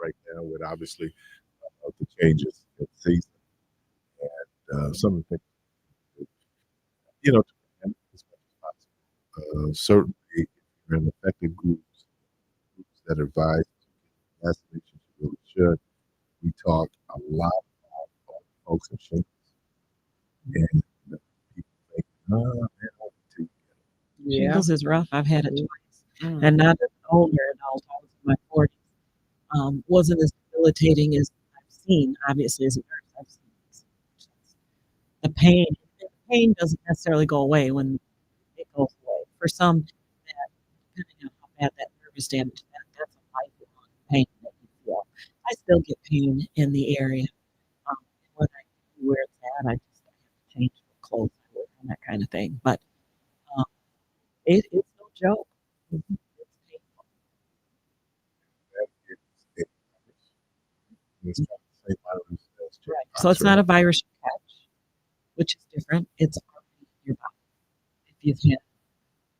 right now with obviously the changes in season and some of the things, to prevent as much as possible. Certainly, if you're in affected groups that advise vaccination, you really should. We talk a lot about folks in shingles, and people think, oh, man, I want to. Yeah. Shingles is rough. I've had it twice, Mm. and not as an older adult. I was in my 40s. Wasn't as debilitating as I've seen. Obviously, as a nurse, I've seen the pain doesn't necessarily go away when it goes away. For some, that depending on how bad that nervous damage, that's a lifelong pain that you feel. I still get pain in the area. Um, when I do where it's at, I just have to change the clothes I wear and that kind of thing. But um, it's no joke. It's painful. It's not the same virus as Right. chickenpox, So it's not right? a virus you catch, which is different. It's already in your body. If you've had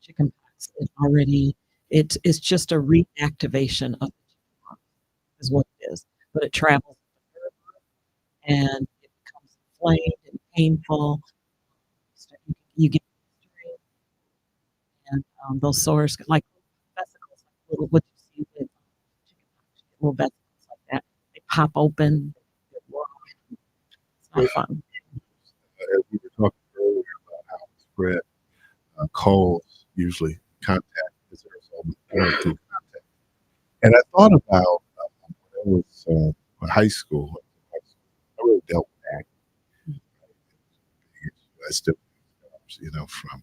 chickenpox, it's just a reactivation of the chickenpox is what it is. But it travels and it becomes inflamed and painful. So you get blistering and those sores like vesicles, like little what you see with chickenpox, little vesicles like that. They pop open. It's not fun. As we were talking earlier about how it spread, colds usually contact visitors on through contact. And I thought about when I was in high school. I really dealt with acne. I still, from acne.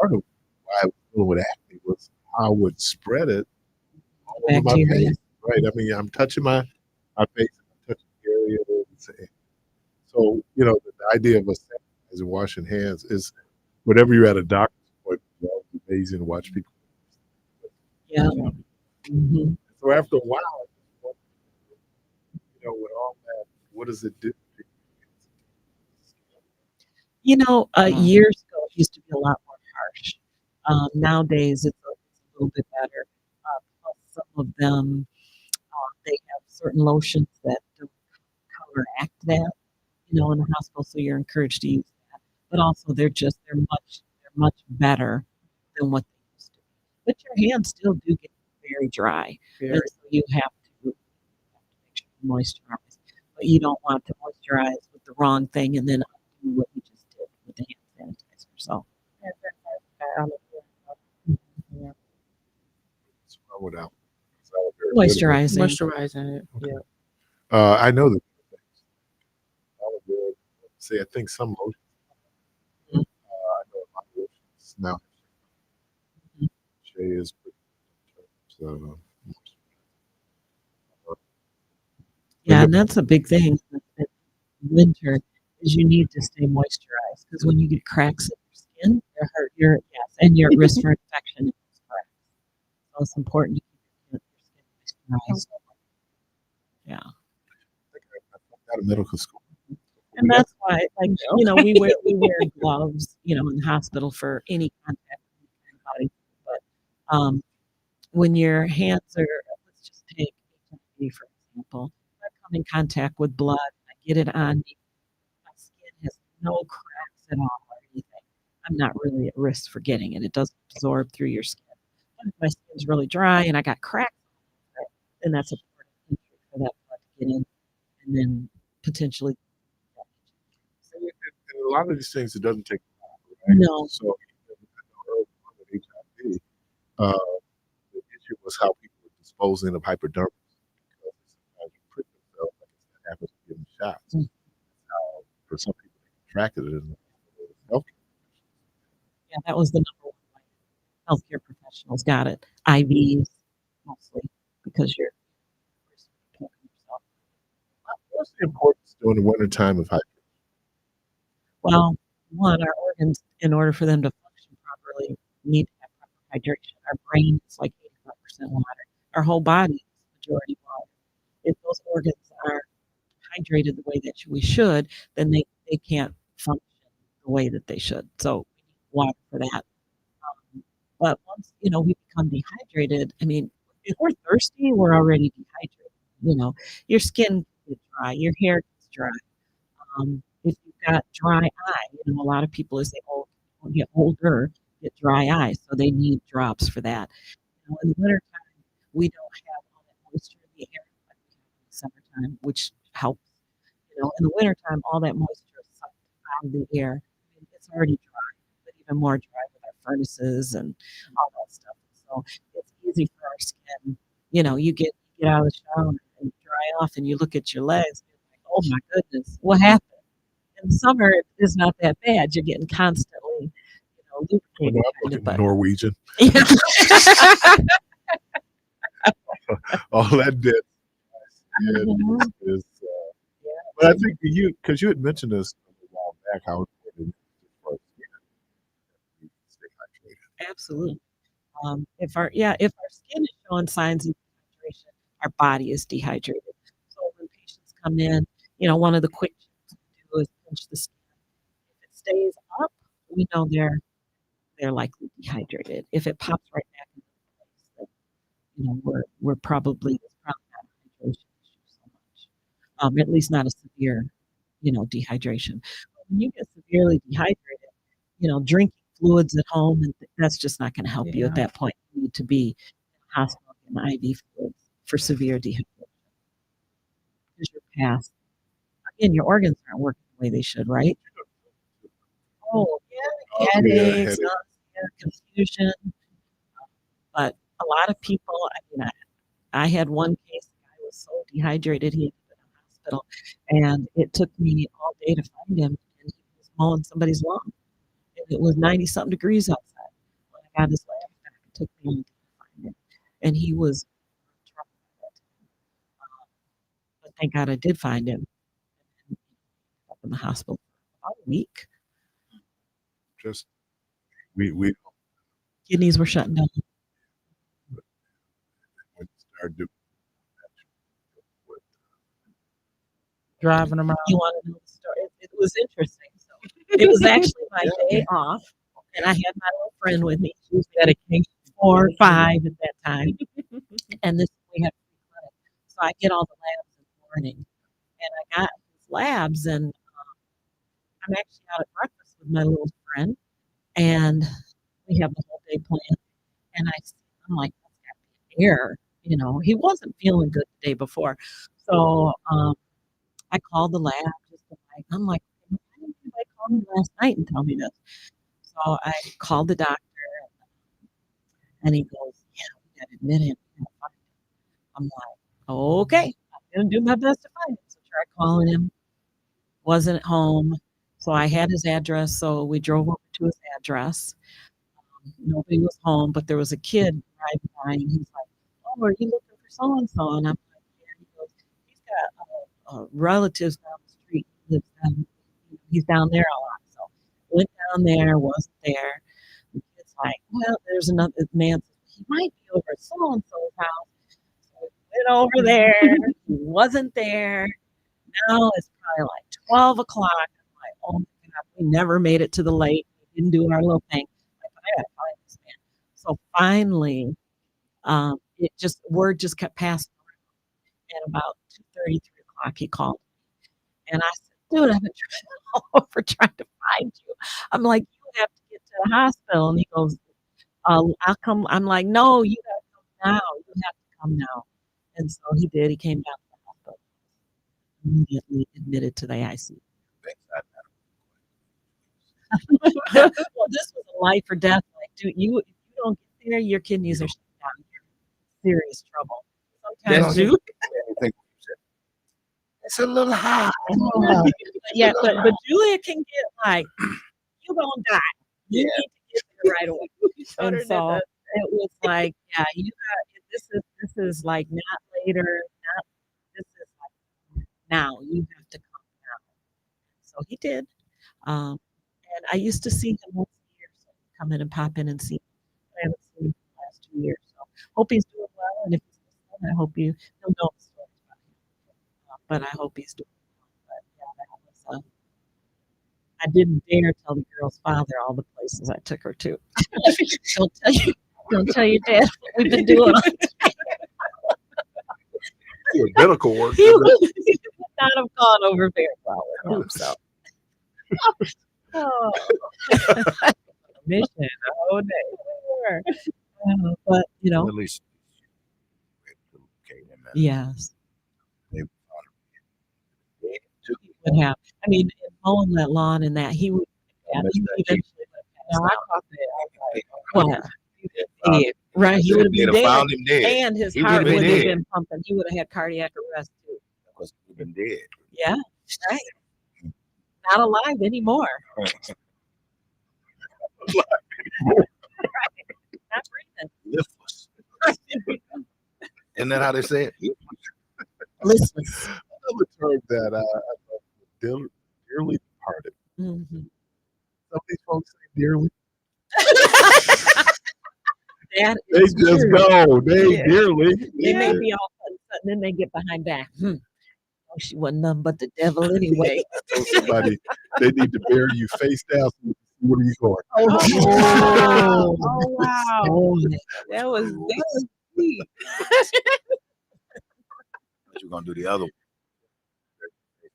Part of why I was dealing with acne was how I would spread it all over my Bacteria. face. Right. I mean, I'm touching my face, I'm touching the area. So, the idea of us sanitizing, washing hands is whenever you're at a doctor's appointment, it's always amazing to watch people. Yeah. hmm So after a while, I just wondered, with all that, what does it do? Years ago, it used to be a lot more harsh. Nowadays, it's a little bit better. Plus, some of them, they have certain lotions that don't counteract that, in the hospital, so you're encouraged to use that. But also, they're much better than what they used to be. But your hands still do get very dry, and so you have to make sure you moisturize. But you don't want to moisturize with the wrong thing and then undo what you just did with the hand sanitizer. So, yeah. What's wrong with aloe? Is aloe vera good or- Moisturizing. Moisturizing it. Okay. Yeah. I know that aloe vera. See, I think some lotions. Mhm. I know a lot of lotions now. Mhm. Shea is pretty good in terms of, Yeah, and that's a big thing in winter is you need to stay moisturized because when you get cracks in your skin, and you're at risk for infection in those cracks. So it's important to keep your skin moisturized. Yeah. I think I got a medical school. And We got- that's why, like, we wear gloves, in the hospital for any contact with anybody. But when your hands are, let's just take HIV, for example, if I come in contact with blood, I get it on me, my skin has no cracks at all or anything. I'm not really at risk for getting it. It doesn't absorb through your skin. But if my skin's really dry and I got cracks, then that's a part of entry for that blood to get in and then potentially. And a lot of these things, it doesn't take long, right? No. So, I know early on with HIV, uh, the issue was how people were disposing of hypodermics because sometimes you prick themselves like it's that happens to give them shots. Mm. How, for some people, they contracted it in healthcare. Yeah, that was the number one way healthcare professionals got it. IVs mostly because you're poking yourself. What's the importance during the wintertime of hydration? Well, one, our organs, in order for them to function properly, need to have proper hydration. Our brain is like 85% water. Our whole body is majority water. If those organs are hydrated the way that we should, then they can't function the way that they should. So we need water for that. But once we become dehydrated, I mean, If we're thirsty, we're already dehydrated. You know, your skin gets dry, your hair gets dry. If you've got dry eye, a lot of people as they get older get dry eyes, so they need drops for that. In the wintertime, we don't have all that moisture in the air like we have in the summertime, which helps. In the wintertime, all that moisture is sucked out of the air. It's already dry, but even more dry with our furnaces and all that stuff. So it's easy for our skin. You get out of the shower and dry off, and you look at your legs, and you're like, oh my goodness, what happened? In the summer, it's not that bad. You're getting constantly, lubricated. But Norwegian. Yeah. All that dead is but I think because you had mentioned this a while back, how important it is for us to stay hydrated. Absolutely. If our skin is showing signs of dehydration, our body is dehydrated. So when patients come in, one of the quick things we do is pinch the skin. If it stays up, we know they're likely dehydrated. If it pops right back into place, then we're probably it's probably not a hydration issue so much. At least not a severe, dehydration. When you get severely dehydrated, drinking fluids at home, and that's just not going to help you at that point. You need to be in the hospital getting IV fluids for severe dehydration. Because you're past. Again, your organs aren't working the way they should, right? Oh, yeah, headaches, confusion. But a lot of people, I had one case, the guy was so dehydrated, he had to go to the hospital, and it took me all day to find him, and he was mowing somebody's lawn. And it was 90-something degrees outside. When I got his lab back, it took me a day to find him. And he was in trouble at that time. But thank God I did find him. And up in the hospital for about a week. Just, we Kidneys were shutting down. when you start doing Driving around. You want to know the story? It was interesting. So it was actually my day off, and I had my little friend with me. She was dedicated 4 or 5 at that time, and we had free clinic. So I get all the labs in the morning, and I got his labs, and I'm actually out at breakfast with my little friend, and we have the whole day planned. And I'm like, that's got to be an error. He wasn't feeling good the day before, so I called the lab. I'm like, why didn't anybody call me last night and tell me this? So I called the doctor, and he goes, yeah, we got to admit him. I'm like, okay, I'm going to do my best to find him. So I tried calling him, wasn't at home. So I had his address, so we drove over to his address. Nobody was home, but there was a kid driving by, and he's like, oh, are you looking for so-and-so? And I'm like, yeah. He goes, he's got relatives down the street. He's down there a lot. So went down there, wasn't there. The kid's like, well, there's another man. He might be over at so-and-so's house. So we went over there. He wasn't there. Now it's probably like 12 o'clock. I'm like, oh my God, we never made it to the lake. We didn't do our little thing. I gotta find this man. So finally, word just kept passing around. And about 2:30, 3 o'clock, he called me. And I said, dude, I've been trying to find you. I'm like, you have to get to the hospital. And he goes, I'll come. I'm like, no, you gotta come now. You have to come now. And so he did. He came down to the hospital. Immediately admitted to the ICU. Well, this was a life or death. Like, dude, if you don't get there, your kidneys are shut down. You're in serious trouble. Sometimes it's a little hot. Yeah, but Julia can get like, you're gonna die. You need to get there right away. And so it was like, yeah, you got this is like not later, not this is like now. You have to come now. So he did. And I used to see him once a year, so he'd come in and pop in and see him. I haven't seen him for the last 2 years. So hope he's doing well. And if he's listening, I hope he'll know the story about him. But I hope he's doing well. But yeah, that was I didn't dare tell the girl's father all the places I took her to. Don't tell your dad what we've been doing. your medical work. He would not have gone over very well with him. So, oh, mission the whole day. We were. But At least yes, they he would have. I mean, mowing that lawn and that he would. Yeah, he would eventually. No, I caught that. Well, yeah, right. He would have been They'd have dead, found him dead. and his He heart would've been would have dead. been pumping. He would have had cardiac arrest too. Because he'd been dead. Yeah, right. Not alive anymore. Not breathing. Liftless. Isn't that how they say it? Listless. Another term that dearly departed. Mm-hmm. Some of these folks say dearly. That They is just true. go. They Yeah. dearly. They may be all sudden, then they get behind back. Oh, she wasn't nothing but the devil anyway. Tell somebody they need to bury you face down. So you can see where you going? Oh, wow. Oh, That was deep. But you're gonna do the other one.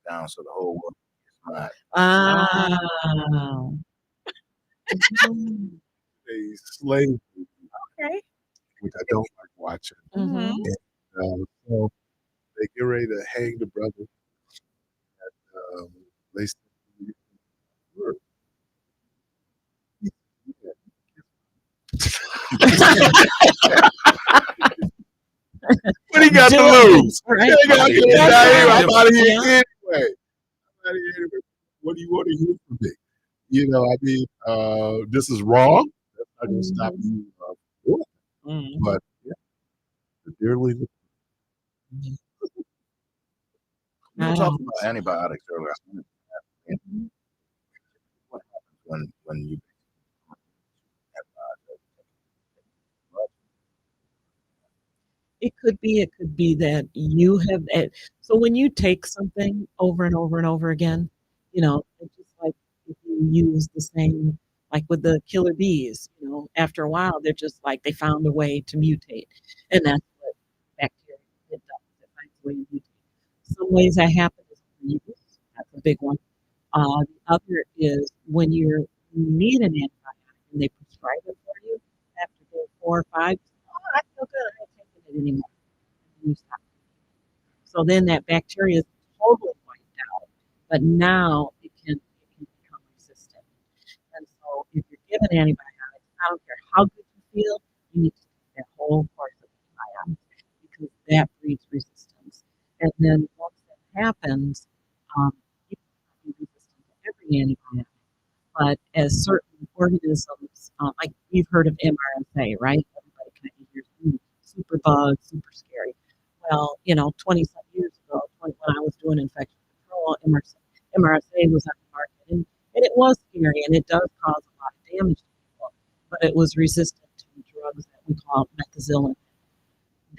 Down so the whole world is mine. wow. A slave, Okay. which I don't like watching. Mhm. So they get ready to hang the brother. And, they say, what he got to lose? Right. I'm out of here Yeah. anyway. I'm out of here Yeah. anyway. What do you want to hear from me? I mean, this is wrong. That's not going to stop you. Doing it. Mhm. But yeah, the dearly. We were talking about antibiotics earlier. What happens when you It could be that you have so when you take something over and over and over again, it's just like if you use the same, like with the killer bees, after a while they're just like they found a way to mutate, and that's what bacteria it does. It finds a way to mutate. Some ways that happen is overuse. That's a big one. The other is when you need an antibiotic and they prescribe it for you after day 4 or 5. Oh, I feel good. I'm not taking it anymore. And you stop. So then that bacteria is totally wiped out, but now it can become resistant. And so if you're given antibiotics, I don't care how good you feel, you need to take that whole course of antibiotics because that breeds resistance. And then once that happens, you can be resistant to every antibiotic. But as certain organisms, like you've heard of MRSA, right? Everybody kind of hears super bug, super scary. Well, 20 some years ago, when I was doing infection control, MRSA was on the market, and it was scary, and it does cause a lot of damage to people. But it was resistant to drugs that we call methicillin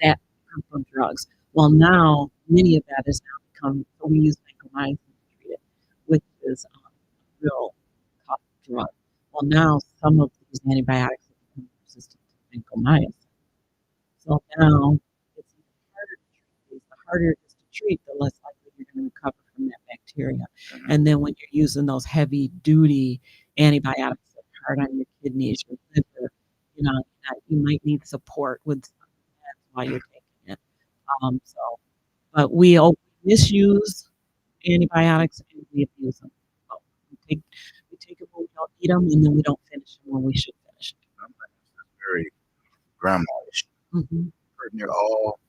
that come from drugs. Well, now many of that has now become. So we use vancomycin to treat it, which is a real tough drug. Well, now some of these antibiotics have become resistant to vancomycin. So now it's even harder to treat these. The harder it is to treat, the less likely you're going to recover from that bacteria. And then when you're using those heavy duty antibiotics that are hard on your kidneys, your liver, you might need support with that while you're taking it. But we misuse antibiotics and we abuse them. So we take them when we don't eat them, and then we don't finish them when we should finish them. very grandma-ish. Mm-hmm. Pretty near all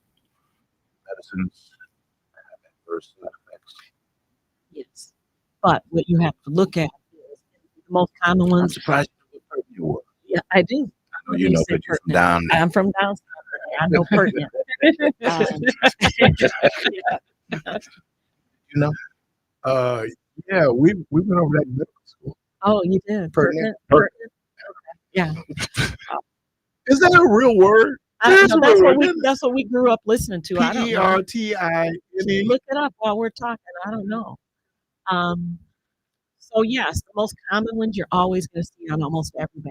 medicines have adverse side effects. Yes. But what you have to look at is the most common I'm ones. surprised you were. Yeah, I do. I know you know because you're from down there. I'm from down south. I know pertinent. You know? Yeah, we went over that in middle school. Oh, you did. Pertinent. Pertinent. Yeah. Is that a real word? That's what we grew up listening to. I don't know. Pertine. Look it up while we're talking. I don't know. So yes, the most common ones you're always going to see on almost every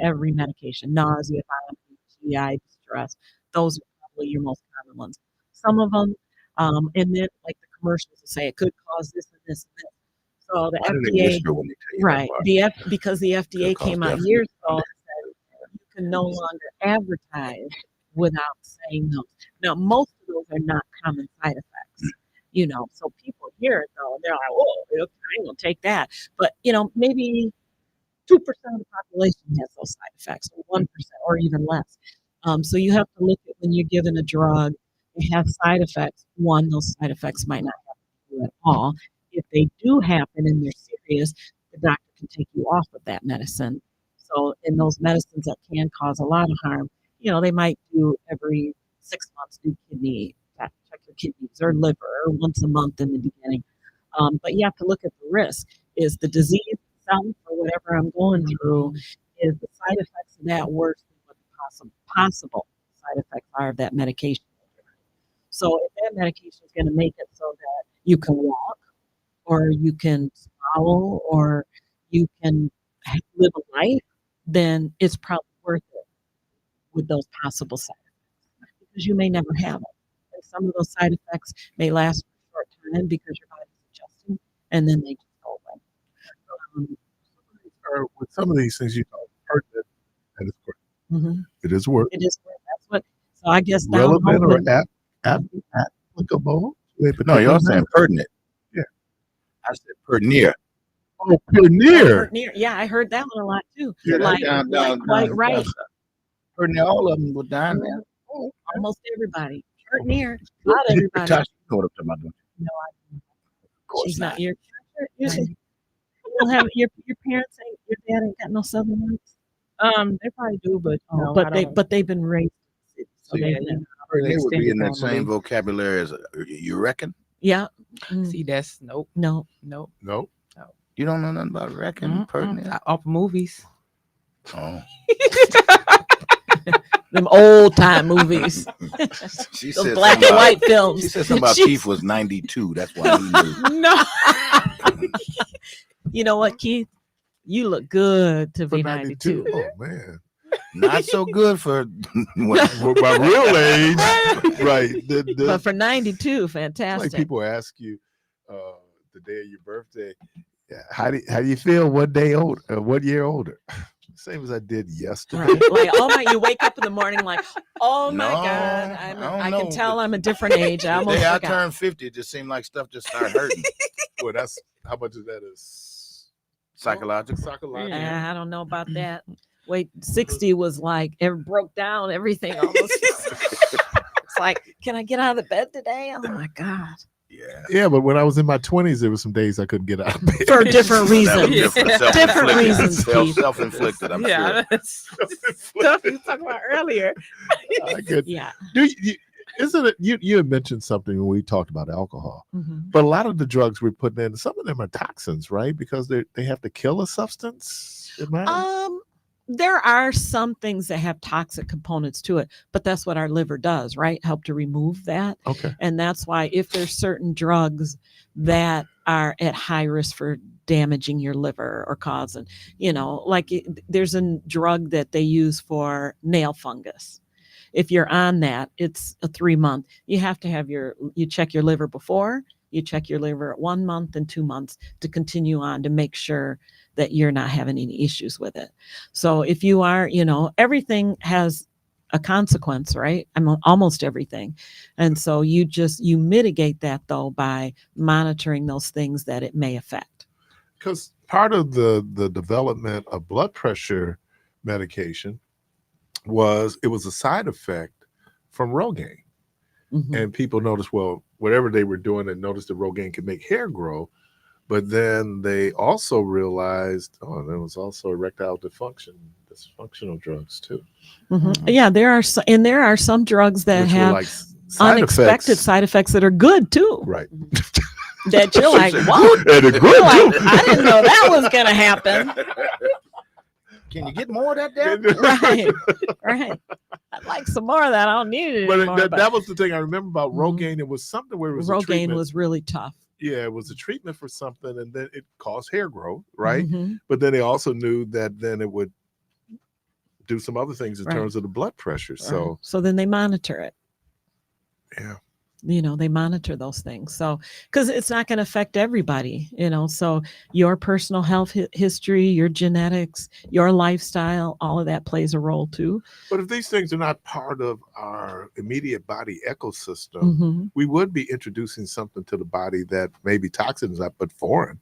every medication, nausea, vomiting, GI distress. Those are probably your most common ones. some of them, and then like the commercials will say it could cause this and this and this. So the Why do they FDA, whisper when they tell you right? that part? Because the FDA Could cause came out death. years ago and said you can no longer advertise without saying those. Now, most of those are not common side effects, so people hear it though, and they're like, oh, okay, I ain't gonna take that. But, maybe 2% of the population has those side effects, or 1%, or even less. So you have to look at when you're given a drug, it has side effects. One, those side effects might not happen to you at all. If they do happen and they're serious, the doctor can take you off of that medicine. So in those medicines that can cause a lot of harm, they might do every 6 months, do kidney, check your kidneys or liver, or once a month in the beginning. But you have to look at the risk. Is the disease itself or whatever I'm going through, is the side effects of that worse than what the possible side effects are of that medication? So if that medication is going to make it so that you can walk, or you can swallow, or you can live a life, then it's probably worth it with those possible side effects, because you may never have it. And some of those side effects may last for a short time because your body's adjusting, and then they just go away. Or with some of these things, pertinent, and it's correct. Mhm. It is work. It is. That's what. So I guess down Relevant home, or applicable. No, you're saying pertinent. Yeah. I said perneer. Oh, Pioneer. yeah, I heard that one a lot too. Yeah, like, down, quite right. Perneer, all of them were down there. Oh, almost everybody. Near. Not everybody. Tasha, you know what I'm talking about, don't you? No, Of course she's not. You don't have your parents ain't, your dad ain't got no Southern roots. They probably do, but no, but they've been raised. So See, they, Perneer would be in that same vocabulary as you reckon? yeah. See, that's nope. No. No. You don't know nothing about reckon, pertinent? Off movies. Oh. Them old time movies. She Those said black and white films. She said something about Keith was 92. That's why he knew. No. You know what, Keith? You look good to For be 92. 92. Oh man. Not so good for For my real age. Right. But for 92, It's fantastic. like people ask you the day of your birthday, how do you feel 1 day older, 1 year older? Same as I did yesterday. Right. Like, oh my, you wake up in the morning like, oh my No, God, I can know, tell but I'm a different age. I the almost day I forgot. turned 50, it just seemed like stuff just started hurting. Well, that's how much of that is Psychological. psychological. I don't know about that. Wait, 60 was like, it broke down everything almost. It's like, can I get out of the bed today? Oh my God. Yeah. Yeah, but when I was in my 20s, there were some days I couldn't get out of bed. For different That was reasons. different. Different reasons, Keith. Self-inflicted, I'm sure. That's stuff you talked about earlier. I could. Yeah. Isn't it? You had mentioned something when we talked about alcohol, Mhm. but a lot of the drugs we're putting in, some of them are toxins, right? Because they have to kill a substance. There are some things that have toxic components to it, but that's what our liver does, right? Help to remove that. Okay. And that's why if there's certain drugs that are at high risk for damaging your liver or causing, there's a drug that they use for nail fungus. If you're on that, it's a 3-month. You have to have you check your liver before, you check your liver at 1 month and 2 months to continue on to make sure that you're not having any issues with it. So if you are, everything has a consequence, right? Almost everything. And so you mitigate that though by monitoring those things that it may affect. Because part of the development of blood pressure medication was a side effect from Rogaine. Mhm. And people noticed, well, whatever they were doing, and noticed that Rogaine could make hair grow. But then they also realized, there was also erectile dysfunctional drugs too. Mhm. Yeah, there are some drugs that Which were have like side unexpected effects. side effects that are good too. Right. That you're like, Good. what? And a You're good like, too. I didn't know that was gonna happen. Can you get more of that there? Right. I'd like some more of that. I don't need it But anymore. that was the thing I remember about Mhm. Rogaine. It was something where it was a Rogaine treatment. was really tough. Yeah, it was a treatment for something, and then it caused hair growth, right? Mhm. But then they also knew that then it would do some other things in Right. terms of the blood pressure. So So then they monitor it. yeah, They monitor those things. So, because it's not going to affect everybody, so your personal health history, your genetics, your lifestyle, all of that plays a role too. But if these things are not part of our immediate body ecosystem, Mm-hmm. we would be introducing something to the body that maybe toxins are, but foreign,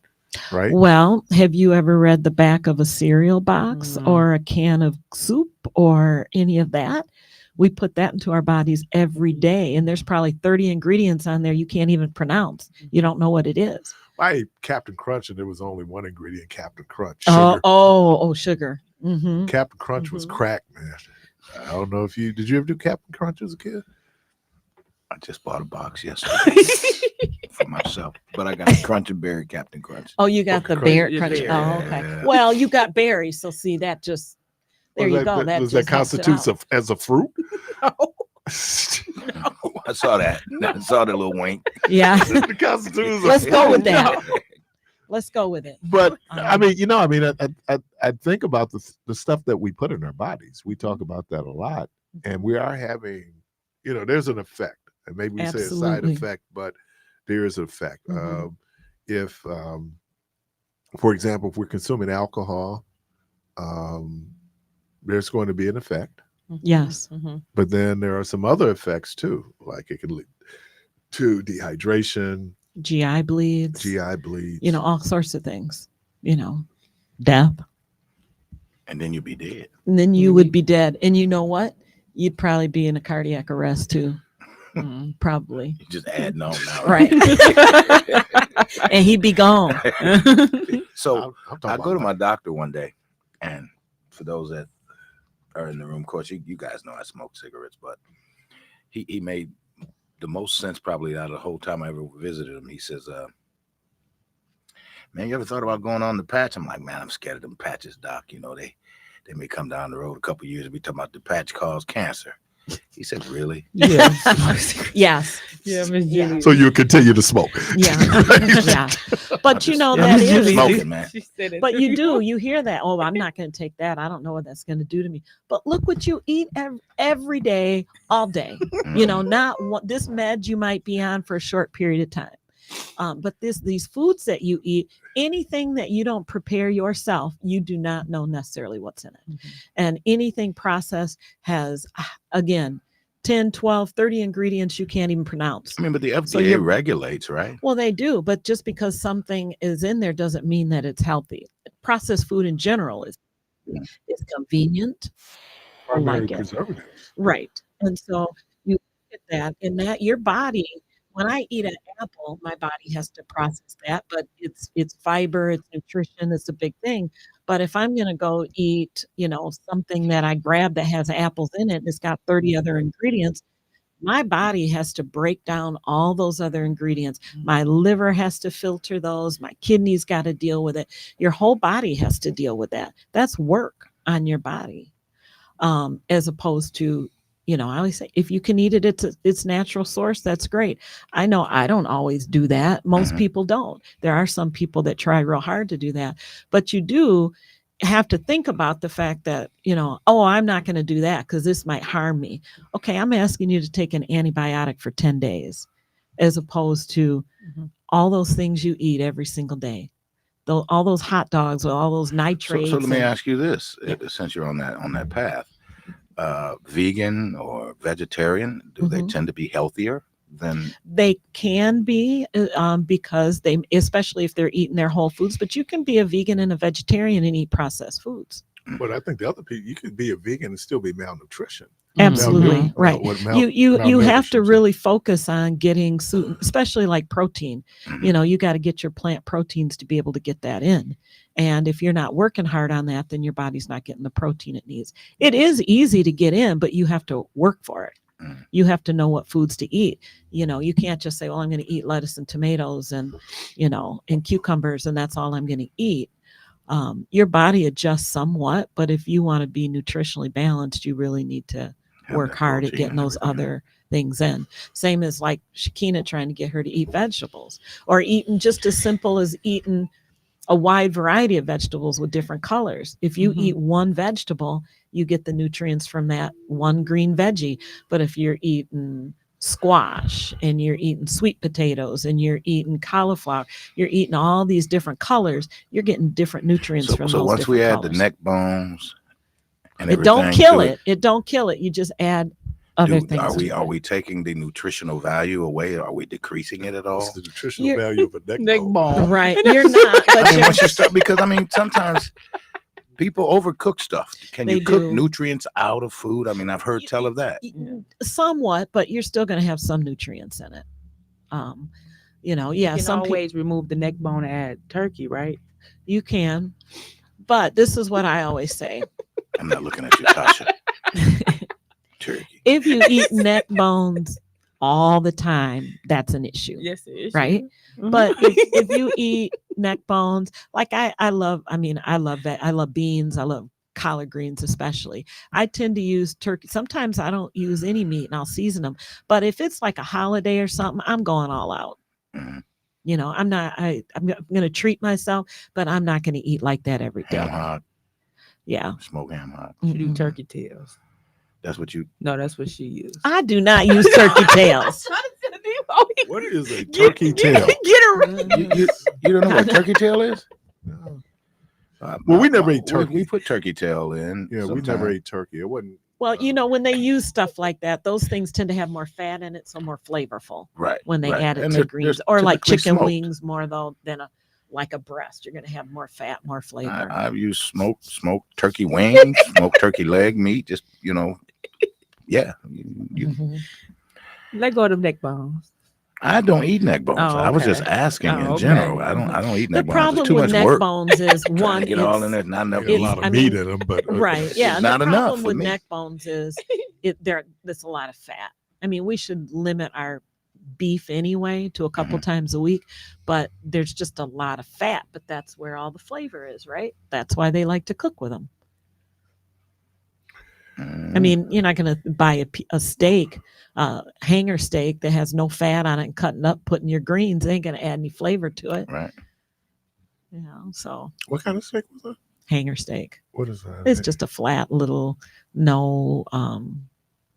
right? Well, have you ever read the back of a cereal box or a can of soup or any of that? We put that into our bodies every day, and there's probably 30 ingredients on there you can't even pronounce. You don't know what it is. I ate Captain Crunch, and there was only one ingredient, Captain Crunch, Oh, sugar. Sugar. Mm-hmm. Captain Crunch was crack, man. I don't know if did you ever do Captain Crunch as a kid? I just bought a box yesterday for myself, but I got a Crunch and Berry Captain Crunch. Oh, you got the bear crunch. Oh, okay. Yeah. Well, you got berries, so see that just there you go. That does just that helps it constitutes out. as a fruit? I saw that. I saw the little wink. Yeah. It constitutes Let's a go fruit. with that. Let's go with it. But I mean, I think about the stuff that we put in our bodies. We talk about that a lot, and we are having, there's an effect, and maybe we say a side Absolutely. effect, but there is an effect. If, for example, if we're consuming alcohol, there's going to be an effect. Yes. But then there are some other effects too, like it can lead to dehydration, GI bleeds. All sorts of things. Death. And then you'll be dead. And then you would be dead. And you know what? You'd probably be in a cardiac arrest too. Probably. You just adding on now. Right. And he'd be gone. So I'm talking I go to about my doctor one day, and for those that are in the room, of course, you guys know I smoke cigarettes, but he made the most sense probably out of the whole time I ever visited him. He says, man, you ever thought about going on the patch? I'm like, man, I'm scared of them patches, doc. They may come down the road a couple of years and be talking about the patch caused cancer. He said, really? Yeah. Yes. Yeah, Miss Jenny. so you continue to smoke. Yeah. Yeah. But that Miss is Jenny, smoking, man. She said it. But you hear that. Oh, I'm not going to take that. I don't know what that's going to do to me. But look what you eat every day, all day. Not this med you might be on for a short period of time. But these foods that you eat, anything that you don't prepare yourself, you do not know necessarily what's in it. And anything processed has, again, 10, 12, 30 ingredients you can't even pronounce. I mean, but the FDA regulates, right? Well, they do, but just because something is in there doesn't mean that it's healthy. Processed food in general is convenient. I like it. Preservatives. Right. And so you look at that, and that your body, when I eat an apple, my body has to process that, but it's fiber, it's nutrition, it's a big thing. But if I'm going to go eat, something that I grab that has apples in it, and it's got 30 other ingredients, my body has to break down all those other ingredients. My liver has to filter those. My kidneys got to deal with it. Your whole body has to deal with that. That's work on your body, as opposed to, I always say, if you can eat it, it's natural source. That's great. I know I don't always do that. Most people don't. There are some people that try real hard to do that, but you do have to think about the fact that, I'm not going to do that because this might harm me. Okay, I'm asking you to take an antibiotic for 10 days, as opposed to all those things you eat every single day. All those hot dogs with all those nitrates. So let me ask you this: since you're on that path, vegan or vegetarian, do they tend to be healthier than? They can be, because they, especially if they're eating their whole foods. But you can be a vegan and a vegetarian and eat processed foods. But I think the other people, you could be a vegan and still be malnutrition. Absolutely. Right. You have to malnutrition. really focus on getting, especially like protein. You got to get your plant proteins to be able to get that in. And if you're not working hard on that, then your body's not getting the protein it needs. It is easy to get in, but you have to work for it. You have to know what foods to eat. You can't just say, well, I'm going to eat lettuce and tomatoes and, and cucumbers, and that's all I'm going to eat. Your body adjusts somewhat, but if you want to be nutritionally balanced, you really need to work hard at getting those other things in. Same as like Shakina trying to get her to eat vegetables, or eating just as simple as eating a wide variety of vegetables with different colors. If you eat one vegetable, you get the nutrients from that one green veggie. But if you're eating squash and you're eating sweet potatoes and you're eating cauliflower, you're eating all these different colors, you're getting different nutrients from So those once we different add colors. the neck bones and It don't everything kill to it. It don't kill it. You just add other things. Are we taking the nutritional value away? Are we decreasing it at all? What's the nutritional value of a neck bone? bone. Right. You're not. But I mean, you're, once you start, because I mean, sometimes people overcook stuff. Can you They cook do. nutrients out of food? I mean, I've heard tell of that. somewhat, but you're still going to have some nutrients in it. You know, yeah, You can some people always remove the neck bone and add turkey, right? you can, but this is what I always say. I'm not looking at you, Tasha. Turkey. If you eat neck bones all the time, that's an issue. Yes, it is. Right? Mhm. But if you eat neck bones, like I love that. I love beans. I love collard greens, especially. I tend to use turkey. Sometimes I don't use any meat and I'll season them. But if it's like a holiday or something, I'm going all out. Mhm. You know, I'm going to treat myself, but I'm not going to eat like that every day. Ham hock, Yeah. smoked ham hock. She do Mhm. turkey tails. That's what you. No, that's what she used. I do not use turkey tails. What is a turkey tail? Get her. You don't know what turkey tail is? No. Well, we never ate turkey. We put turkey tail in. Yeah, we never ate turkey. It wasn't. Well, you know, when they use stuff like that, those things tend to have more fat in it, so more flavorful Right. when they right. add it And to they're greens, or like typically chicken smoked. wings more though than like a breast. You're going to have more fat, more flavor. I've used smoked turkey wings, smoked turkey leg meat. Just yeah. Mhm. Let go of them neck bones. I don't eat neck bones. Oh, I was okay. just asking Oh, in okay. general. I don't eat The neck bones. problem It's too with much neck work. bones is Trying one, to get all in it's- there. Not enough Got a meat. lot of I meat mean, in them, but right, yeah. It's And the not enough problem for with me. neck bones is there's a lot of fat. I mean, we should limit our beef anyway to a couple times a week, but there's just a lot of fat. But that's where all the flavor is, right? That's why they like to cook with them. I mean, you're not going to buy a steak, hanger steak that has no fat on it and cutting up, putting your greens. It ain't going to add any flavor to it. right. You know, so what kind of steak was that? hanger steak. What is that? It's just a flat little,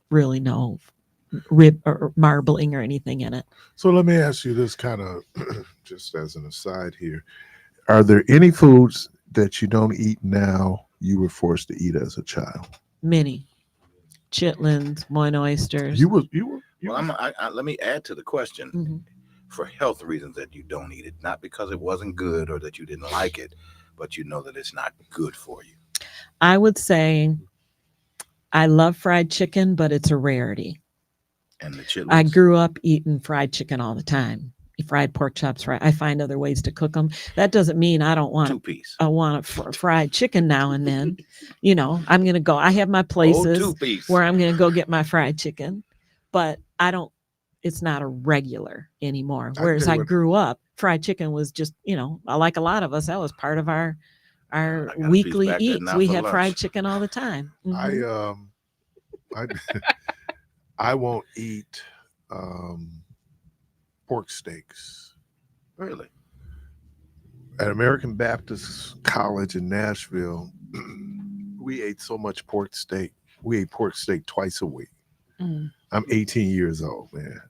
really no rib or marbling or anything in it. So let me ask you this kind of just as an aside here. Are there any foods that you don't eat now you were forced to eat as a child? Many chitlins, moin oysters. You were Well, let me add to the question. Mhm. For health reasons that you don't eat it, not because it wasn't good or that you didn't like it, but you know that it's not good for you. I would say I love fried chicken, but it's a rarity. And the chitlins. I grew up eating fried chicken all the time. Fried pork chops, right? I find other ways to cook them. That doesn't mean I don't want two-piece. I want a fried chicken now and then. You know, I'm going to go. I have my places two-piece. where I'm going to go get my fried chicken, but I don't. It's not a regular anymore. Whereas tell I you what- grew up, fried chicken was just, like a lot of us, that was part of our I got a piece weekly back there eats. now We for had lunch. fried chicken all the time. Mhm. I won't eat pork steaks. Really? At American Baptist College in Nashville, we ate so much pork steak. We ate pork steak twice a week. Mm. I'm 18 years old, man.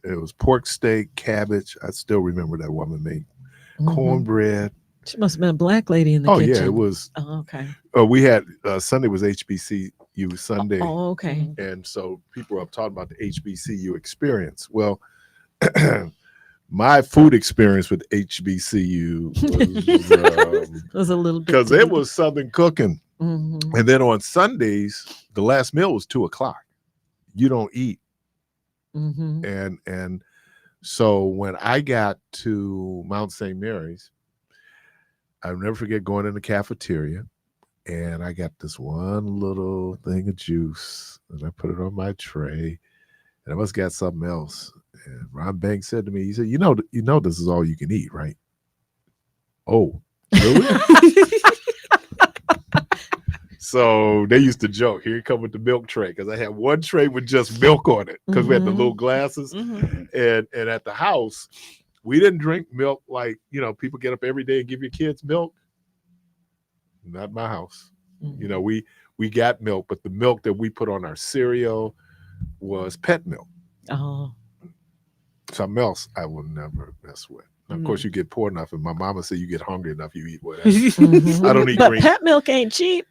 It was pork steak, cabbage. I still remember that woman made Mhm. cornbread. She must have been a black lady in the Oh kitchen. yeah, it was. Oh, okay. We had Sunday was HBCU Sunday, Oh, okay. and so people were talking about the HBCU experience. Well, my food experience with HBCU was It was a little bit because it was Southern cooking, Mhm. and then on Sundays the last meal was 2:00. You don't eat, Mhm. and so when I got to Mount St. Mary's, I'll never forget going in the cafeteria, and I got this one little thing of juice, and I put it on my tray, and I must got something else. And Ron Banks said to me, he said, you know, this is all you can eat, right? Oh, really? So they used to joke, here you come with the milk tray, because I had one tray with just milk on it, because we had the Mhm. little glasses. Mhm. And at the house, we didn't drink milk like, people get up every day and give your kids milk. Not my house. We got milk, but the milk that we put on our cereal was pet milk. Oh, Something else I will never mess with. Now, of course, you get poor enough, and my mama said you get hungry enough, you eat whatever. mhm. I don't eat But green. pet milk ain't cheap.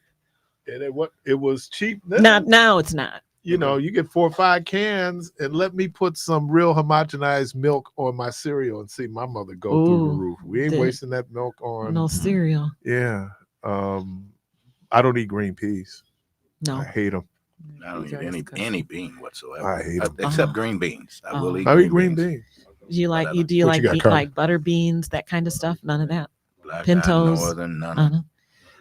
And it was cheap then. Not now. It's not. You know, you get 4 or 5 cans, and let me put some real homogenized milk on my cereal and see my mother go through the Ooh, roof. We ain't the- wasting that milk on. No cereal. Yeah. I don't eat green peas. I No. hate them. I don't eat any bean whatsoever. I hate 'em. Except green beans. I will eat. I eat green beans. Do you like Whatever. do you What like you got, bean, Carmen? like butter beans, that kind of stuff? None of that. Black Pintos. Northern, none of Uh-huh.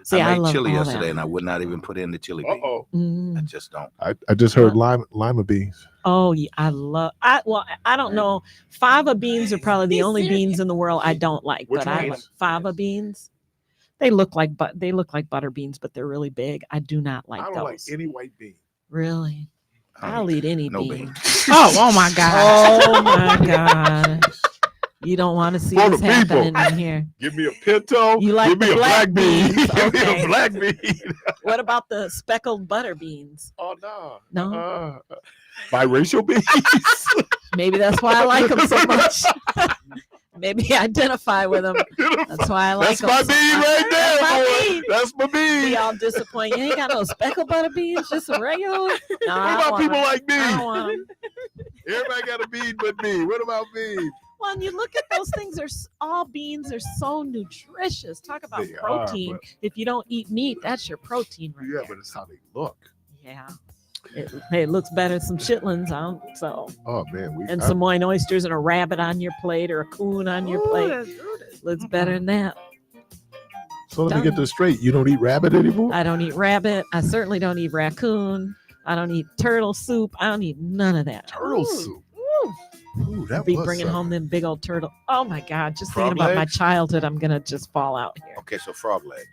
See, I I made love chili all yesterday, that. and I would not even put in the chili bean. Uh-oh. I Mm. just don't. I just heard lima beans. Oh, yeah, I don't know. Fava beans are probably the only beans in the world I don't like. Which But I like ones? fava beans. They look like butter beans, but they're really big. I do not like I don't those. like any white bean. Really? I don't I'll eat any no bean. bean. Oh my God. Oh my God. You don't want to see For what's the people. happening in here. Give me a pinto. You like give me the a black black bean. beans, Give me okay. a black bean. What about the speckled butter beans? Oh no. No? Biracial beans. Maybe that's why I like them so much. Maybe I identify with them. That's why I like That's them. my so bean much. right there, That's my boy. bean. That's my bean. Be all disappointed. You ain't got no speckled butter beans, just some regular. No, What I about want people 'em. like me? I don't want 'em. Everybody got a bean but me. What about me? Well, and you look at those things. All beans are so nutritious. Talk about They are, protein. but- If you don't eat meat, that's your protein right Yeah, there. but it's how they look. Yeah. It looks better than some chitlins, huh? So, Oh man, and some wine oysters and a rabbit on your plate or a coon on your plate. Looks better than that. So let me get this straight. You don't eat rabbit anymore? I don't eat rabbit. I certainly don't eat raccoon. I don't eat turtle soup. I don't eat none of that. Turtle Ooh, soup. ooh. Ooh, that Be was bringing something. home them big old turtle. Oh my God! Just Frog thinking about my legs? childhood, I'm gonna just fall out here. Okay, so frog legs.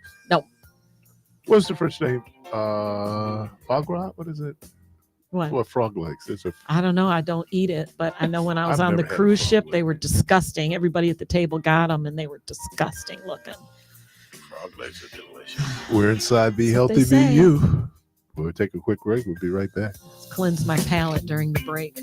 What's the first name? Foie gras? What is it? What? What frog legs? It's a I don't know. I don't eat it, but I know when I was I've on the never had a cruise frog ship, leg. they were disgusting. Everybody at the table got them, and they were disgusting looking. Frog legs are delicious. We're inside Be That's what Healthy, they Be say. You. We'll take a quick break. We'll be right back. Cleanse my palate during the break.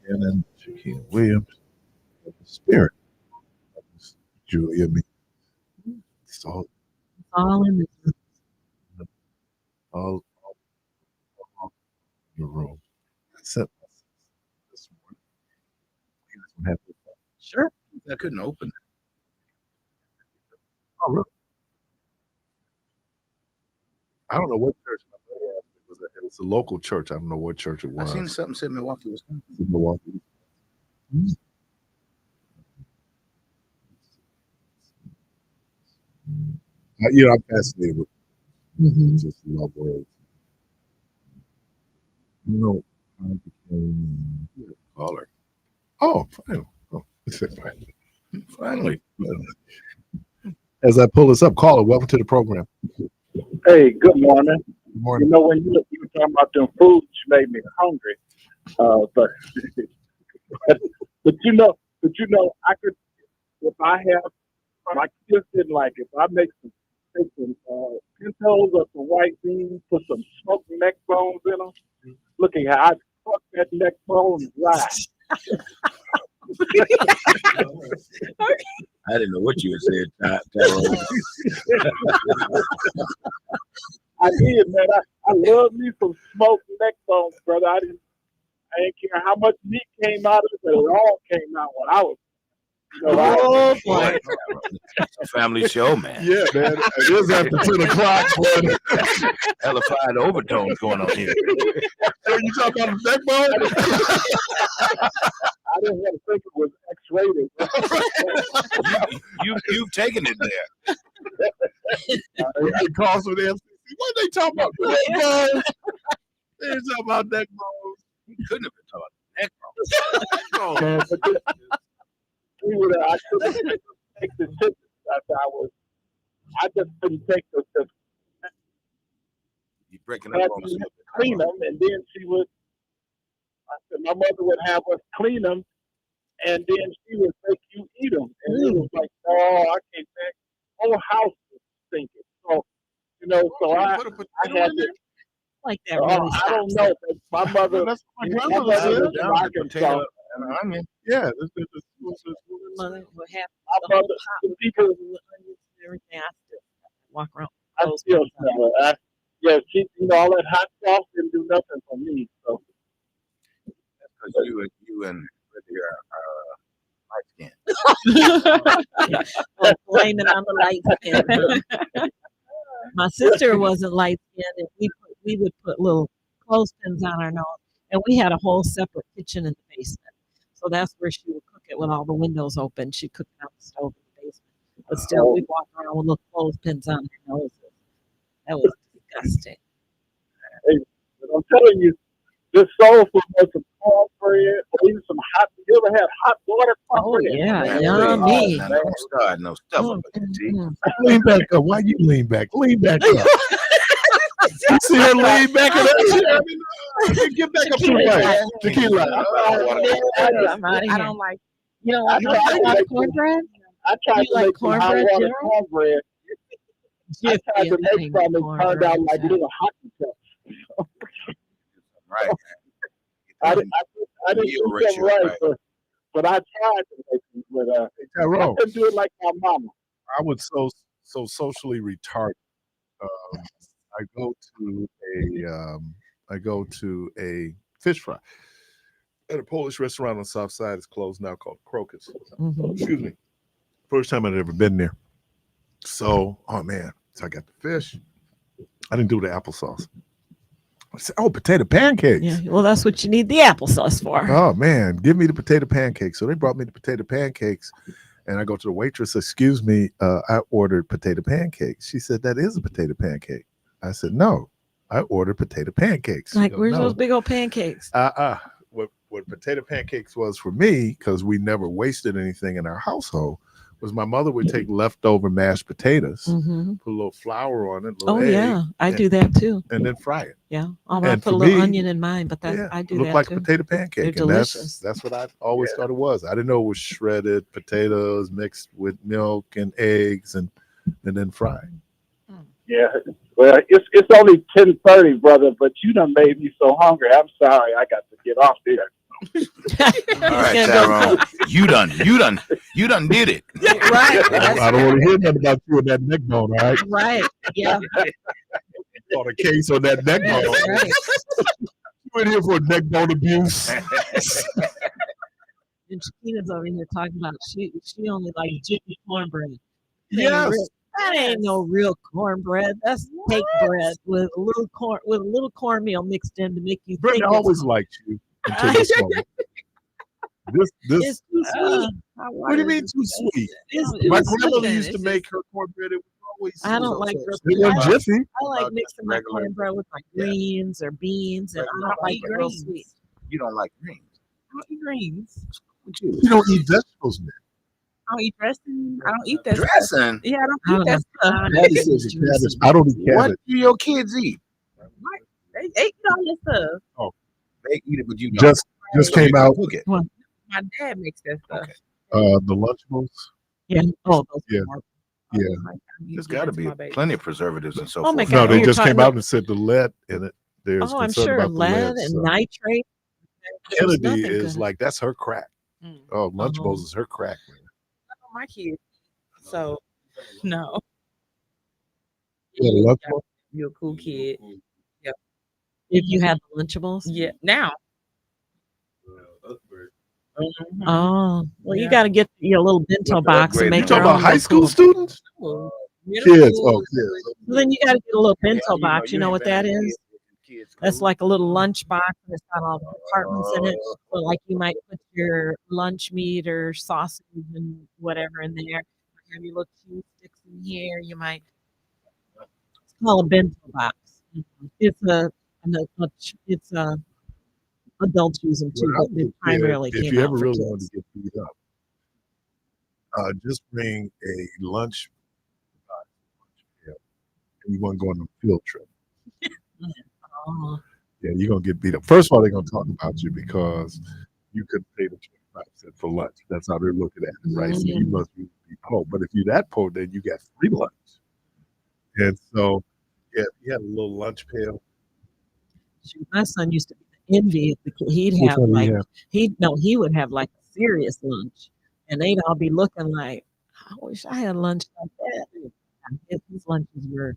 and Shakina Williams, the spirit of Miss Julia. It's All in this. all in the room. I said this morning. You guys don't have to- Sure. I couldn't open it. Oh, really? I don't know what church my brother asked me. It was a local church. I don't know what church it I was. seen something said Milwaukee, Wisconsin. In Milwaukee. I'm fascinated with just love words. I became caller. Oh, finally. Oh, finally. As I pull this up, caller, welcome to the program. Hey, good morning. Good morning. You know, when you were talking about them foods, you made me hungry. But I could, if I have my kids didn't like it. If I take some pintos or some white beans, put some smoked neck bones in them. Looking how I fuck that neck bone dry. I didn't know what you had said, Tyrone. I did, man. I love me some smoked neck bones, brother. I didn't care how much meat came out of it, but it all came out when I was. Oh boy. It's a family show, man. Yeah, man. It is after 10 o'clock, but Hellified overtones going on here. so you talking about the backbone? I didn't want to think it was X-rated. You've taken it there. We get calls from the FCC. What are they talking about? Backbones? They're talking about backbones. You couldn't have been talking Man, but I couldn't take the tickets. I just couldn't take the You're breaking up on us. clean them, and then my mother would have us clean them, and then she would make you eat them. And it was like, oh, I can't think. Whole house was stinking. So, I had to. Like that really I don't know. But my mother, That's what my my grandmother mother said. was in Arkansas. And an onion. Yeah. mother will have My the whole mother, pot the with people, onions and everything. I still walk around I with those still ones on. smell it. She, all that hot sauce didn't do nothing for me. So. Because you and Ricky are light skinned. Well, blaming on the light skin. My sister wasn't light skinned, and we would put little clothespins on our nose, and we had a whole separate kitchen in the basement. So that's where she would cook it with all the windows open. She cooked it on the stove in the basement, but still, we'd walk around with little clothespins on our noses. That was disgusting. Hey, but I'm telling you, this soul food was some cornbread, or even some hot. You ever had hot water Oh cornbread? yeah, Man, yummy. now don't start no stuff up with your teeth. Lean back up. Why you lean back? Lean back up. You see her lean back in that chair? Get back up to the mic. Tequila. I'm out of I here. don't like. You know, I you tried to like make cornbread? I tried You to like make some hot cornbread, water Gerald? cornbread. I tried to make some. It turned out like cornbread. little hockey cups. Right. I didn't Yield do ratio, them right. but I tried to make them. But I Tyrone, couldn't do it like my mama. I was so socially retarded. I go to a fish fry at a Polish restaurant on the South Side. It's closed now, called Crocus. Mhm. Excuse me. First time I'd ever been there. So, oh man, so I got the fish. I didn't do the applesauce. I said, oh, potato pancakes. Yeah, well, that's what you need the applesauce for. Oh man, give me the potato pancakes. So they brought me the potato pancakes, and I go to the waitress. Excuse me, I ordered potato pancakes. She said, that is a potato pancake. I said, no, I ordered potato pancakes. Like, She goes, where's no. those big old pancakes? What potato pancakes was for me, because we never wasted anything in our household, was my mother would take leftover mashed potatoes, Mm-hmm. put a little flour on it, a little Oh egg, yeah, I and- do that too. and then fry it. Yeah, I And put a for little me, onion in mine, but that I do looked that like too. a potato pancake. They're And delicious. that's what I always thought it was. I didn't know it was shredded potatoes mixed with milk and eggs and then fried. Yeah. Well, it's only 10:30, brother. But you done made me so hungry. I'm sorry. I got to get off there. All right, Tyrone, you done did it. Right. I don't want to hear nothing about you and that neck bone, all right? Right. Yeah. On a case on that neck bone. Right. You in here for neck bone abuse. And Shakina's over here talking about she only likes jiffy cornbread. Yes. That ain't no real cornbread. That's cake bread with a little cornmeal mixed in to make you think Brittany always liked you until this moment. This it's too sweet. what do you mean too sweet? It's My too grandmother sweet. used to make her cornbread. It was always I don't like it wasn't jiffy. I like mixing my regular- cornbread with like greens or beans, and I don't like it real greens. sweet. You don't like greens. I don't eat greens. You don't eat vegetables, man. I don't eat dressing. I don't eat that stuff. Dressing. Yeah, I I don't don't eat that stuff. Patty says it's cabbage. I don't eat What cabbage. do your kids eat? They eat all that stuff. They eat it, but you don't. Just came out Cook it. My dad makes that stuff. Okay. the Lunchables. Yeah. Oh, those Yeah. are- Yeah. There's got to be plenty of preservatives and so Oh my forth. No, God, they you're just came talking out and said the lead in it. There's Oh, I'm concern sure about the lead lead. and So. nitrate. There's Kennedy nothing is good. like that's her crack. Mm. Oh, Lunchables is her crack, man. I know my kids. So no, Yeah, Lunchables. you're a cool kid. If you had the Lunchables. Yeah. Now. Oh, well, you Yeah. got to get your little bento What's the box and upgrade make now? Talking your about own high little school cool- students? Middle Kids. school. Oh, kids. Well, then you got to get a little bento Yeah, box. You know what that is? That's like a little lunch box, and it's got all the compartments in it. So, like, you might put your lunch meat or sausage and whatever in there. Have your little cheese sticks in here. You might. It's called a bento box. It's it's a adults use them too, Well, but it primarily if came you out ever for really want kids. to get beat up, just bring a lunch. And you want to go on a field trip. Oh, Yeah, you're gonna get beat up. First of all, they're gonna talk about you because you couldn't pay the 25 cents for lunch. That's how they're looking at it, right? So you must be poor. But if you're that poor, then you got free lunch. And so, yeah, you had a little lunch pail. shoot, my son used to be the envy of the kid. He'd Which have one do like you have? he would have like a serious lunch, and they'd all be looking like, I wish I had lunch like that. His lunches were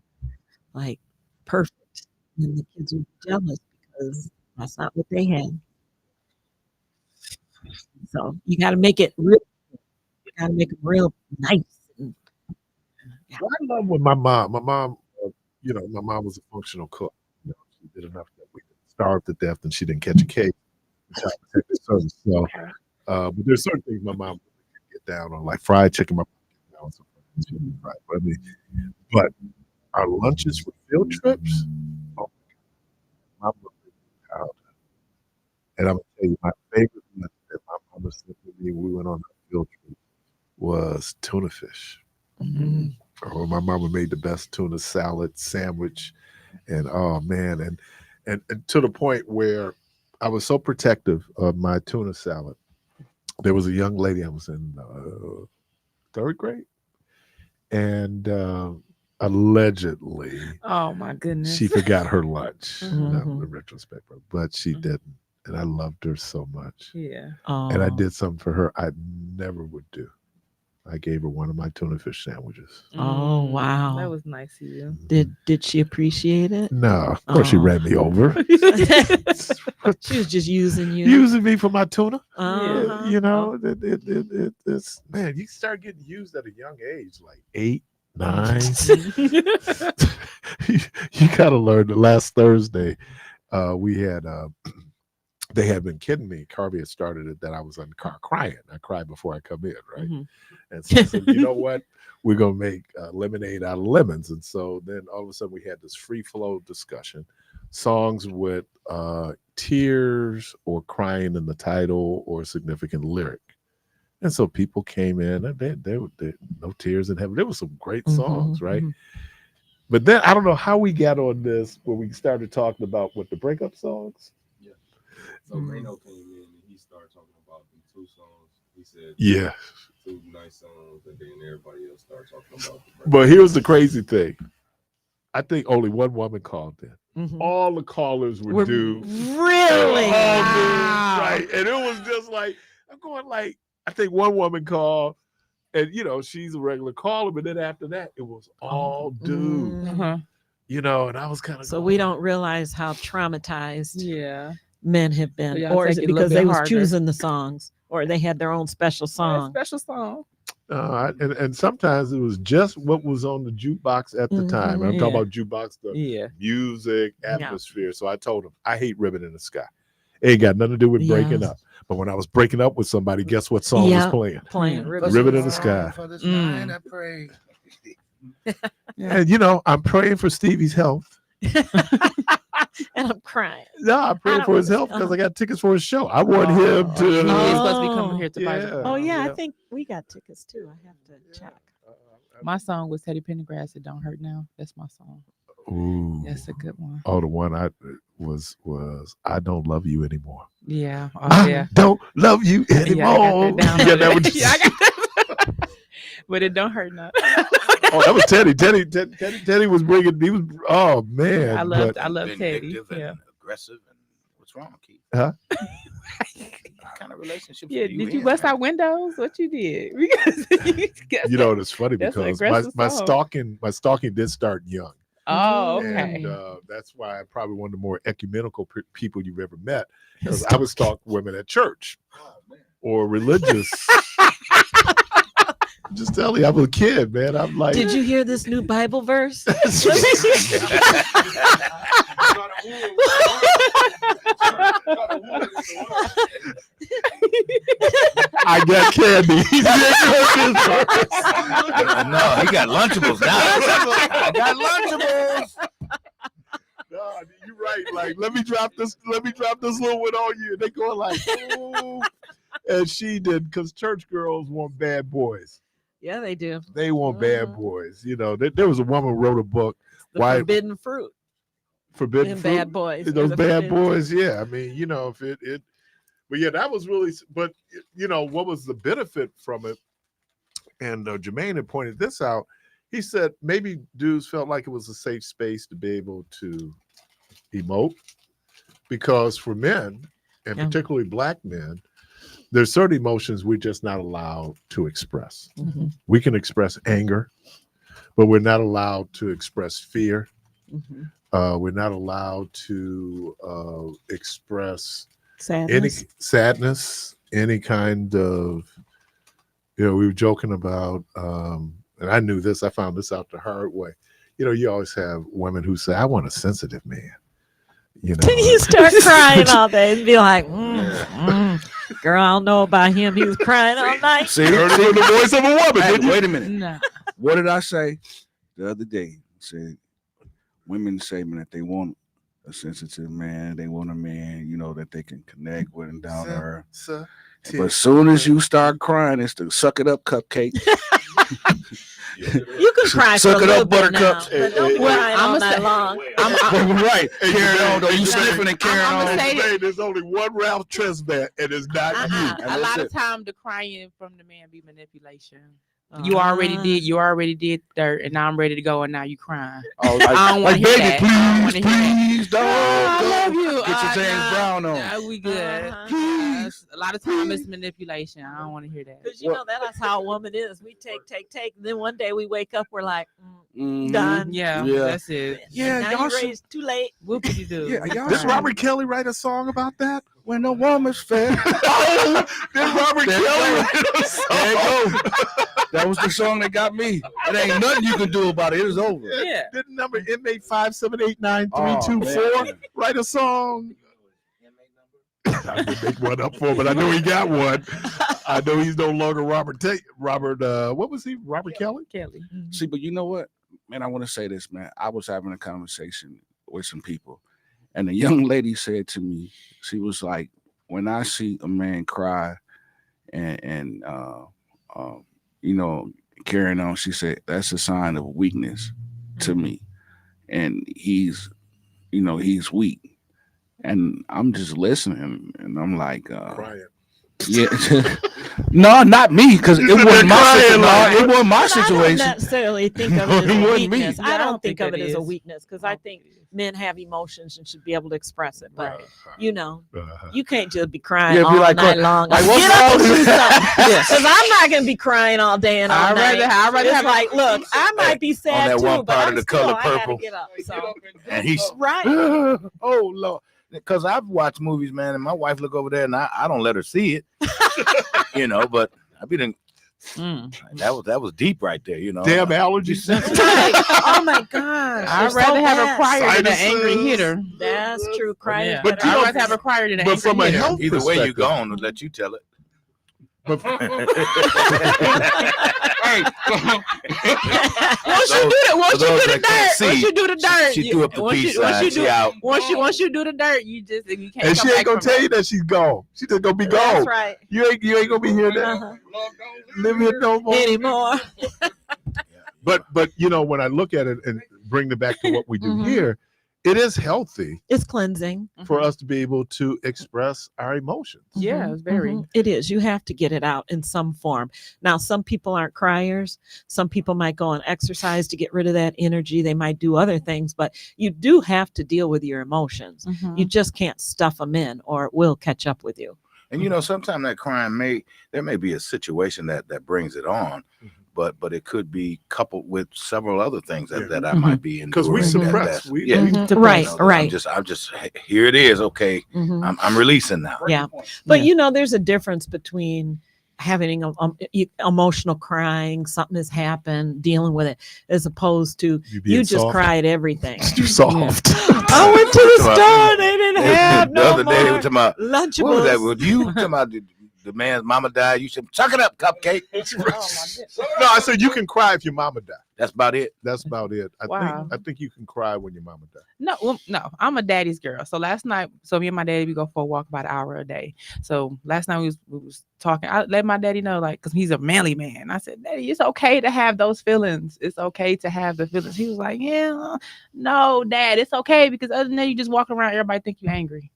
like perfect, and the kids would be jealous because that's not what they had. So you got to make it real. You got to make it real nice. And, Well, I love when my mom, my mom was a functional cook. You know, she did enough that we didn't starve to death and she didn't catch a case. Child protective service. So, but there's certain things my mom would get down on, like fried chicken. My mom would get down on some fried chicken, right? But our lunches for field trips, oh my God, my mother was proud. And I'm gonna tell you, my favorite lunch that my mama sent with me when we went on a field trip was tuna fish. Oh, my mama made the best tuna salad sandwich, and oh man, and to the point where I was so protective of my tuna salad. There was a young lady, I was in third grade, and allegedly Oh my goodness. she forgot her lunch. Mhm. Not in retrospect, but she didn't, and I loved her so much. Yeah. And I oh, did something for her I never would do. I gave her one of my tuna fish sandwiches. Oh, wow. That was nice of you. Did she appreciate it? No, of course she Oh. ran me over. She was just using you. Using me for my tuna. Uh-huh. You know, it's man, you start getting used at a young age, like 8, 9. You gotta learn. Last Thursday, we had they had been kidding me. Carvey had started it that I was in the car crying. I cried before I come in, right? Mhm. And so I said, you know what? We're gonna make lemonade out of lemons. And so then all of a sudden we had this free flow discussion, songs with tears or crying in the title or significant lyric. And so people came in and they no tears in heaven. There were some great songs, right? Mhm. But then I don't know how we got on this when we started talking about what the breakup songs. So Reno came in and he started talking about the 2 songs. He said Yeah. 2 nice songs, and then everybody else started talking about the But here's the crazy thing. I think only one woman called in. Mhm. all the callers were Were- dudes. Really? All dudes, Wow. right? And it was just like, I'm going like, I think one woman called, and she's a regular caller, but then after that, it was all dudes. Mm. And I was kind of So we don't realize how traumatized Yeah. men have been, y'all or is take it it a little because bit they was harder. choosing the songs, or they had their own special song? Special song. and sometimes it was just what was on the jukebox at the time. I'm talking Yeah. about jukebox, the Yeah. music, Yeah. atmosphere. So I told him, I hate Ribbon in the Sky. It ain't got nothing to do with breaking Yeah. up. But when I was breaking up with somebody, guess what song was Yeah. playing? Playing Mm. Ribbon in the Sky. For this Mm. night I pray. And I'm praying for Stevie's health. And I'm crying. No, I'm praying don't for his wanna- health because I got tickets for his show. I want him to. He is supposed to be Oh. coming here to buy the Yeah. Oh yeah, I Yeah. think we got tickets too. I have to check. My song was Teddy Pendergrass. It Don't Hurt Now. That's my song. Ooh. That's a good one. Oh, the one I was I Don't Love You Anymore. Yeah. Oh, I yeah. don't love you Yeah, anymore. I got that down. You got that one? Yeah, I got that. But it don't hurt now. Oh, that was Teddy. Teddy was bringing. He was. Oh man. I love but- Teddy. Vindictive Yeah. and aggressive. And what's wrong, Keith? Huh? What kind of relationship? Yeah. are Did you in, bust man? out windows? What you did? Because it's funny That's an because aggressive my song. stalking did start young, Oh, and okay. that's why I'm probably one of the more ecumenical people you've ever met, because I would stalk women at church or religious. Just tell you, I was a kid, man. I'm like, Did you hear this new Bible verse? I got candy. No, he got Lunchables now. I got Lunchables. No, you're right. Like, let me drop this little one on you. They going like, ooh. And she did, because church girls want bad boys. Yeah, they do. They want bad boys. There was a woman who wrote a book, The Why forbidden fruit. Forbidden And Fruit. bad boys. Those The bad forbidden- boys, yeah. I mean, if it but yeah, that was really, but what was the benefit from it? And Jermaine had pointed this out. He said maybe dudes felt like it was a safe space to be able to emote, because for men, and Yeah. particularly black men, there's certain emotions we're just not allowed to express. Mhm. We can express anger, but we're not allowed to express fear. Mhm. We're not allowed to express Sadness. any sadness, any kind of, we were joking about, and I knew this, I found this out the hard way. You always have women who say, I want a sensitive man. You start crying all day and be like, girl, I don't know about him. He was crying all night. See, Heard it from the voice of a woman. Hey, didn't you? wait a minute. Nah. What did I say the other day? I said women say, man, that they want a sensitive man, they want a man, that they can connect with and down to earth. But as soon as you start crying, it's the suck it up cupcake. You can cry Suck for it a up, little bit now, buttercups. but don't be Well, crying all I'ma night say- long. Right. Carrying on, though. You sniffing and carrying I'ma on. say- Hey, there's only one Ralph Tresvant, and it's not you. And A that's lot it. of time the crying from the man be manipulation. You already did dirt, and now I'm ready to go, and now you crying. Oh, I don't wanna hear baby, that. I don't please, wanna hear that. please, dog. I go. love you. Get your James Nah, Brown on. nah, we good. Uh-huh. A lot of time it's manipulation. I don't want to hear that. Because that's how a woman is. We take. And then one day we wake up, we're like, Mhm. done. Yeah, Yeah. that's it. Yeah, now y'all you're should- ready. It's too late. Whoopie do. Yeah, y'all Did should- Robert Kelly write a song about that? When the woman's fed. Oh, did Robert There you Kelly go. write a song? There you go. That was the song that got me. It ain't nothing you can do about it. It is over. Yeah. Didn't number inmate 5789324 Oh, man. write a song? I didn't make one up for him, but I know he got one. I know he's no longer Robert. What was he? Robert Kelly? Kelly. See, but you know what, man? I want to say this, man. I was having a conversation with some people, and a young lady said to me, she was like, "When I see a man cry, and carrying on," she said, "that's a sign of weakness to me, and he's weak." And I'm just listening, and I'm like, Crying. Yeah. No, not me, because it wasn't my crying situation. like- No, it wasn't my I don't situation. necessarily think of it No, as it a wasn't me. weakness. Yeah, I don't think of it as a is. weakness because I think men have emotions and should be able to express it. But you know, Uh-huh. you can't just be crying Yeah, be all like, night long. like, Get what's up wrong and do with you? something. Yes. Because I'm not gonna be crying all day and all I'd night. rather It's have like, look, I might be sad that too, one but part I'm of the still, Color I gotta Purple. get up. So And he's right. oh Lord, because I've watched movies, man, and my wife look over there, and I don't let her see it, you know. But I be done. That was deep right there, you know. Damn allergies. Right. Oh my gosh. I'd they're rather so have bad. a crier than an angry Sinuses. hitter. That's true. Crying is But better. you I'd know- rather have a crier than an but angry from a hitter. health Either way you perspective. go on, let you tell it. But, Hey, once those- you do the for those that can't dirt, see, once you do the dirt, she threw up the once peace you- once sign. you She do- out. once you do the dirt, you can't. and come she ain't back gonna from tell it. you that she's gone. She just gonna be gone. That's right. You ain't gonna be here that Uh-huh. live here no more. Anymore. But you know, when I look at it and bring it back to what we do Mhm. here, it is healthy It's cleansing. for us to be able to express our emotions. Yeah, it's very. It is. You have to get it out in some form. Now, some people aren't criers. Some people might go and exercise to get rid of that energy. They might do other things, but you do have to deal with your emotions. Mhm. You just can't stuff them in or it will catch up with you. And you know, sometimes that crime there may be a situation that brings it on, but it could be coupled with several other things that I might be Because we enduring. suppress. We, yeah. we- Mhm. Right, I'm right. just here it is. Okay, Mhm. I'm releasing now. Yeah. But you know, there's a difference between having emotional crying, something has happened, dealing with it, as opposed to being you just soft. cried everything. Too soft. I went to the store, they didn't have The no other day, we more were talking about Lunchables. what was that? Was you talking about the man's mama died? You said, "Chuck it up, cupcake." No, I said you can cry if your mama died. That's about it. That's about it. Wow. I think you can cry when your mama died. No, I'm a daddy's girl. So last night, me and my daddy, we go for a walk about an hour a day. So last night we was talking. I let my daddy know, like, because he's a manly man. I said, Daddy, it's okay to have those feelings. It's okay to have the feelings. He was like, Yeah, no, Dad, it's okay, because other than that, you just walk around, everybody think you angry.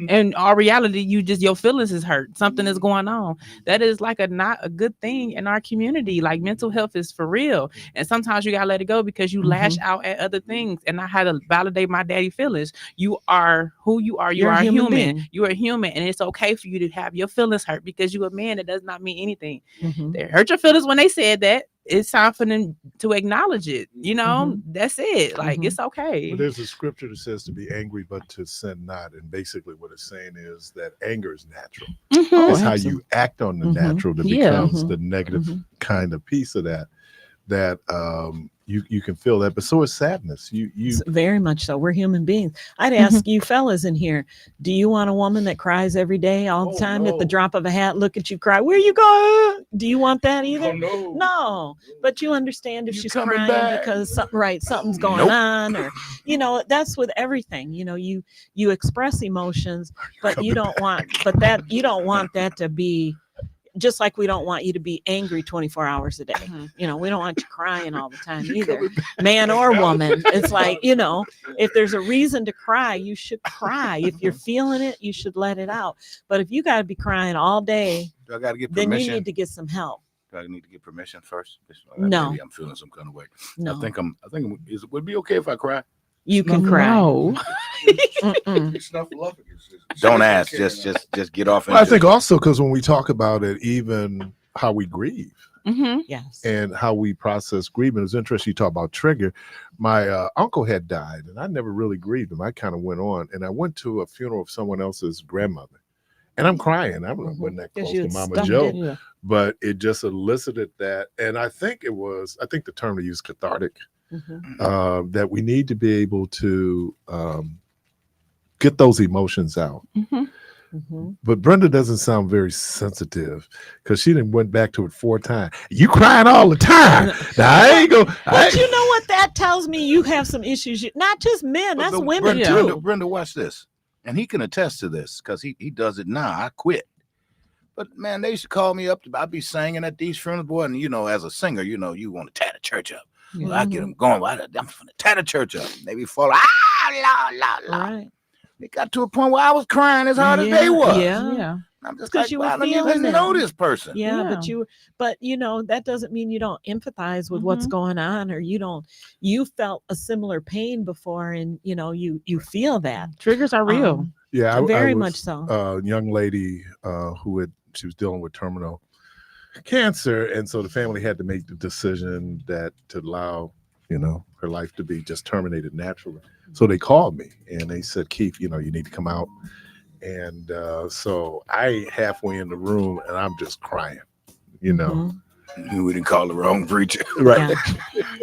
And our reality, your feelings is hurt. Something is going on. That is like not a good thing in our community. Like, mental health is for real. And sometimes you gotta let it go because you lash out at other things. And I had to validate my daddy feelings. You are who you are. You You're a are human human. being. You are human. And it's okay for you to have your feelings hurt because you're a man. That does not mean anything. Mhm. They hurt your feelings when they said that. It's time for them to acknowledge it. You know, that's it. Like, it's okay. But there's a scripture that says to be angry, but to sin not. And basically, what it's saying is that anger is natural. Mhm. It's how absolutely. you act on the Mhm. natural that Yeah. becomes the negative kind of piece of that. You can feel that, but so is sadness. You Very much so. We're human beings. I'd ask you fellas in here, do you want a woman that cries every day, all the time, at the drop of a hat, look at you cry? Where you going? Do you want that either? No. But you understand if she's coming crying back? because something's going on, or that's with everything. You express emotions, but you don't want that to be just like we don't want you to be angry 24 hours a day. We don't want you crying all the time either, man or woman. It's like, if there's a reason to cry, you should cry. If you're feeling it, you should let it out. But if you got to be crying all day, Do I got to get then permission? you need to get some help. Do I need to get permission first? No. Maybe I'm feeling some kind of way. No, I think would it be okay if I cry? you can cry. No. Don't ask. Just get off. I into think it. also because when we talk about it, even how we grieve Mhm. Yes. and how we process grieving, it's interesting. You talk about trigger. My uncle had died, and I never really grieved him. I kind of went on, and I went to a funeral of someone else's grandmother, and I'm crying. I wasn't that close to Mama stuffed Joe, it. Yeah. but it just elicited that, and I think the term they use, cathartic. Mhm. That we need to be able to get those emotions out. Mhm. Mhm. But Brenda doesn't sound very sensitive because she done went back to it 4 times. You crying all the time. Now, I ain't go. But you know what that tells me? You have some issues. Not just men, that's women too. Brenda, watch this, and he can attest to this because he does it now. I quit. But man, they used to call me up. I'd be singing at these funerals, boy, and as a singer, you want to tear the church up. Well, I get them going. I'm going to tear the church up. They be falling. La, la, la. Right. It got to a point where I was crying as hard as they were. Yeah. Yeah. I'm just 'cause like, you were wow, I don't feeling even know them. this person. Yeah, Yeah. but that doesn't mean you don't empathize with what's going on, or you felt a similar pain before, and you feel that. Triggers are real. Yeah, I Very was, much so. A young lady she was dealing with terminal cancer, and so the family had to make the decision that to allow her life to be just terminated naturally. So they called me and they said, Keith, you need to come out. And so I halfway in the room and I'm just crying, Mhm. We didn't call the wrong preacher. right?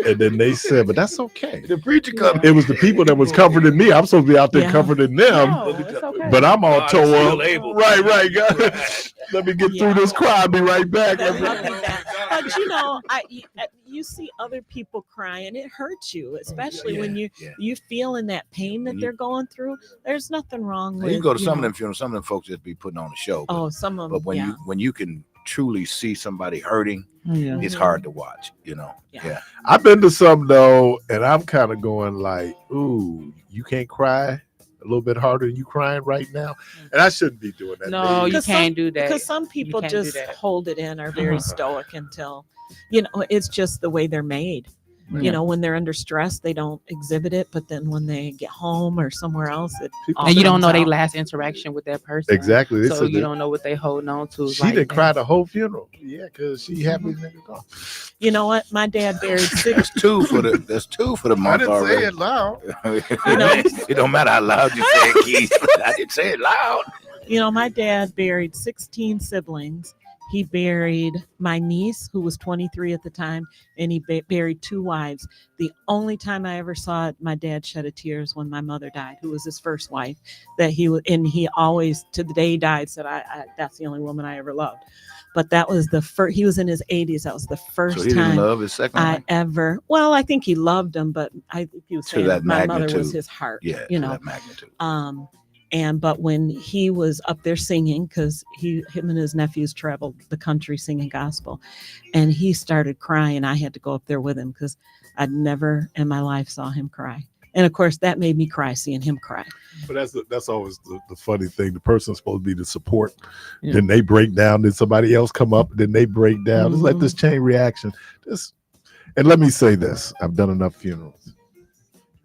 And then they said, but that's okay. The preacher come. It was the people that was comforting me. I'm supposed to be out there Yeah. comforting them, No, it's okay. but I'm all God is tore still up. able. Right, God. Let me get through this cry. I'll be right back. There's nothing bad. But you see other people cry and it hurts you, especially when you feeling that pain that they're going through. There's nothing wrong with You go to some of them funerals. Some of them folks just be putting on a show. But, some of them. but when you can truly see somebody hurting, Yeah. it's hard to watch. Yeah. I've been to some though, and I'm kind of going like, ooh, you can't cry a little bit harder than you crying right now. And I shouldn't be doing that. No, you can't do that. Because some people can't do just that. hold it in, are very stoic until, it's just the way they're made. Yeah. When they're under stress, they don't exhibit it, but then when they get home or somewhere else, And you don't know their they last interaction with that person. Exactly. They So said you don't know what they holding on to. she didn't cry the whole funeral. Yeah, because she happy nigga gone. You know what? My dad buried six. There's two for the I month didn't already. say it loud. It don't matter how loud you say it, Keith. I didn't say it loud. My dad buried 16 siblings. He buried my niece, who was 23 at the time, and he buried 2 wives. The only time I ever saw my dad shed a tear is when my mother died, who was his first wife. He always, to the day he died, said, "I that's the only woman I ever loved." But that was the first. He was in his 80s. That was the first So he didn't time love his second I wife? ever. Well, I think he loved him, but I think he was To saying that my mother was magnitude. his heart. Yeah, to that magnitude. But when he was up there singing, because him and his nephews traveled the country singing gospel, and he started crying, I had to go up there with him because I'd never in my life saw him cry. And of course, that made me cry seeing him cry. But that's always the funny thing. The person's supposed to be the support. Yeah. Then they break down. Then somebody else come up. Then they break down. It's like this chain reaction. And let me say this. I've done enough funerals.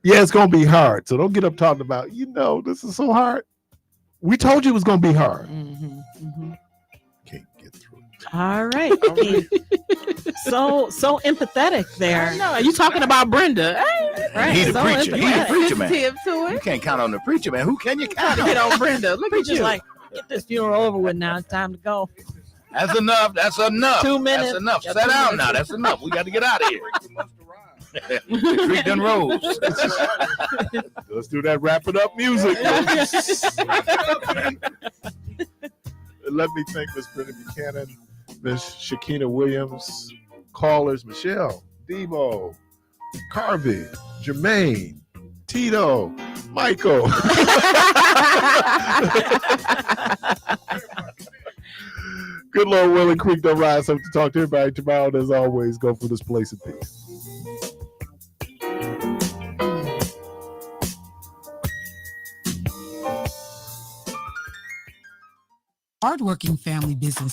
Yeah, it's going to be hard. So don't get up talking about, this is so hard. We told you it was going to be hard. Can't get through it. All right. So empathetic there. No, you talking about Brenda. Right. He's the preacher. He's the preacher, man. To it. You can't count on the preacher, man. Who can you count on? Get on Brenda. Look at you. Like, get this funeral over with now. It's time to go. That's enough. 2 minutes. That's enough. Sit down now. That's enough. We got to get out of here. The creek done rose. Let's do that wrap it up music. Let me thank Miss Brenda Buchanan, Miss Shakina Williams, callers Michelle, Debo, Carvey, Jermaine, Tito, Michael. Good Lord willing, Creek don't rise. Hope to talk to everybody tomorrow. And as always, go for this place in peace. Hardworking family business.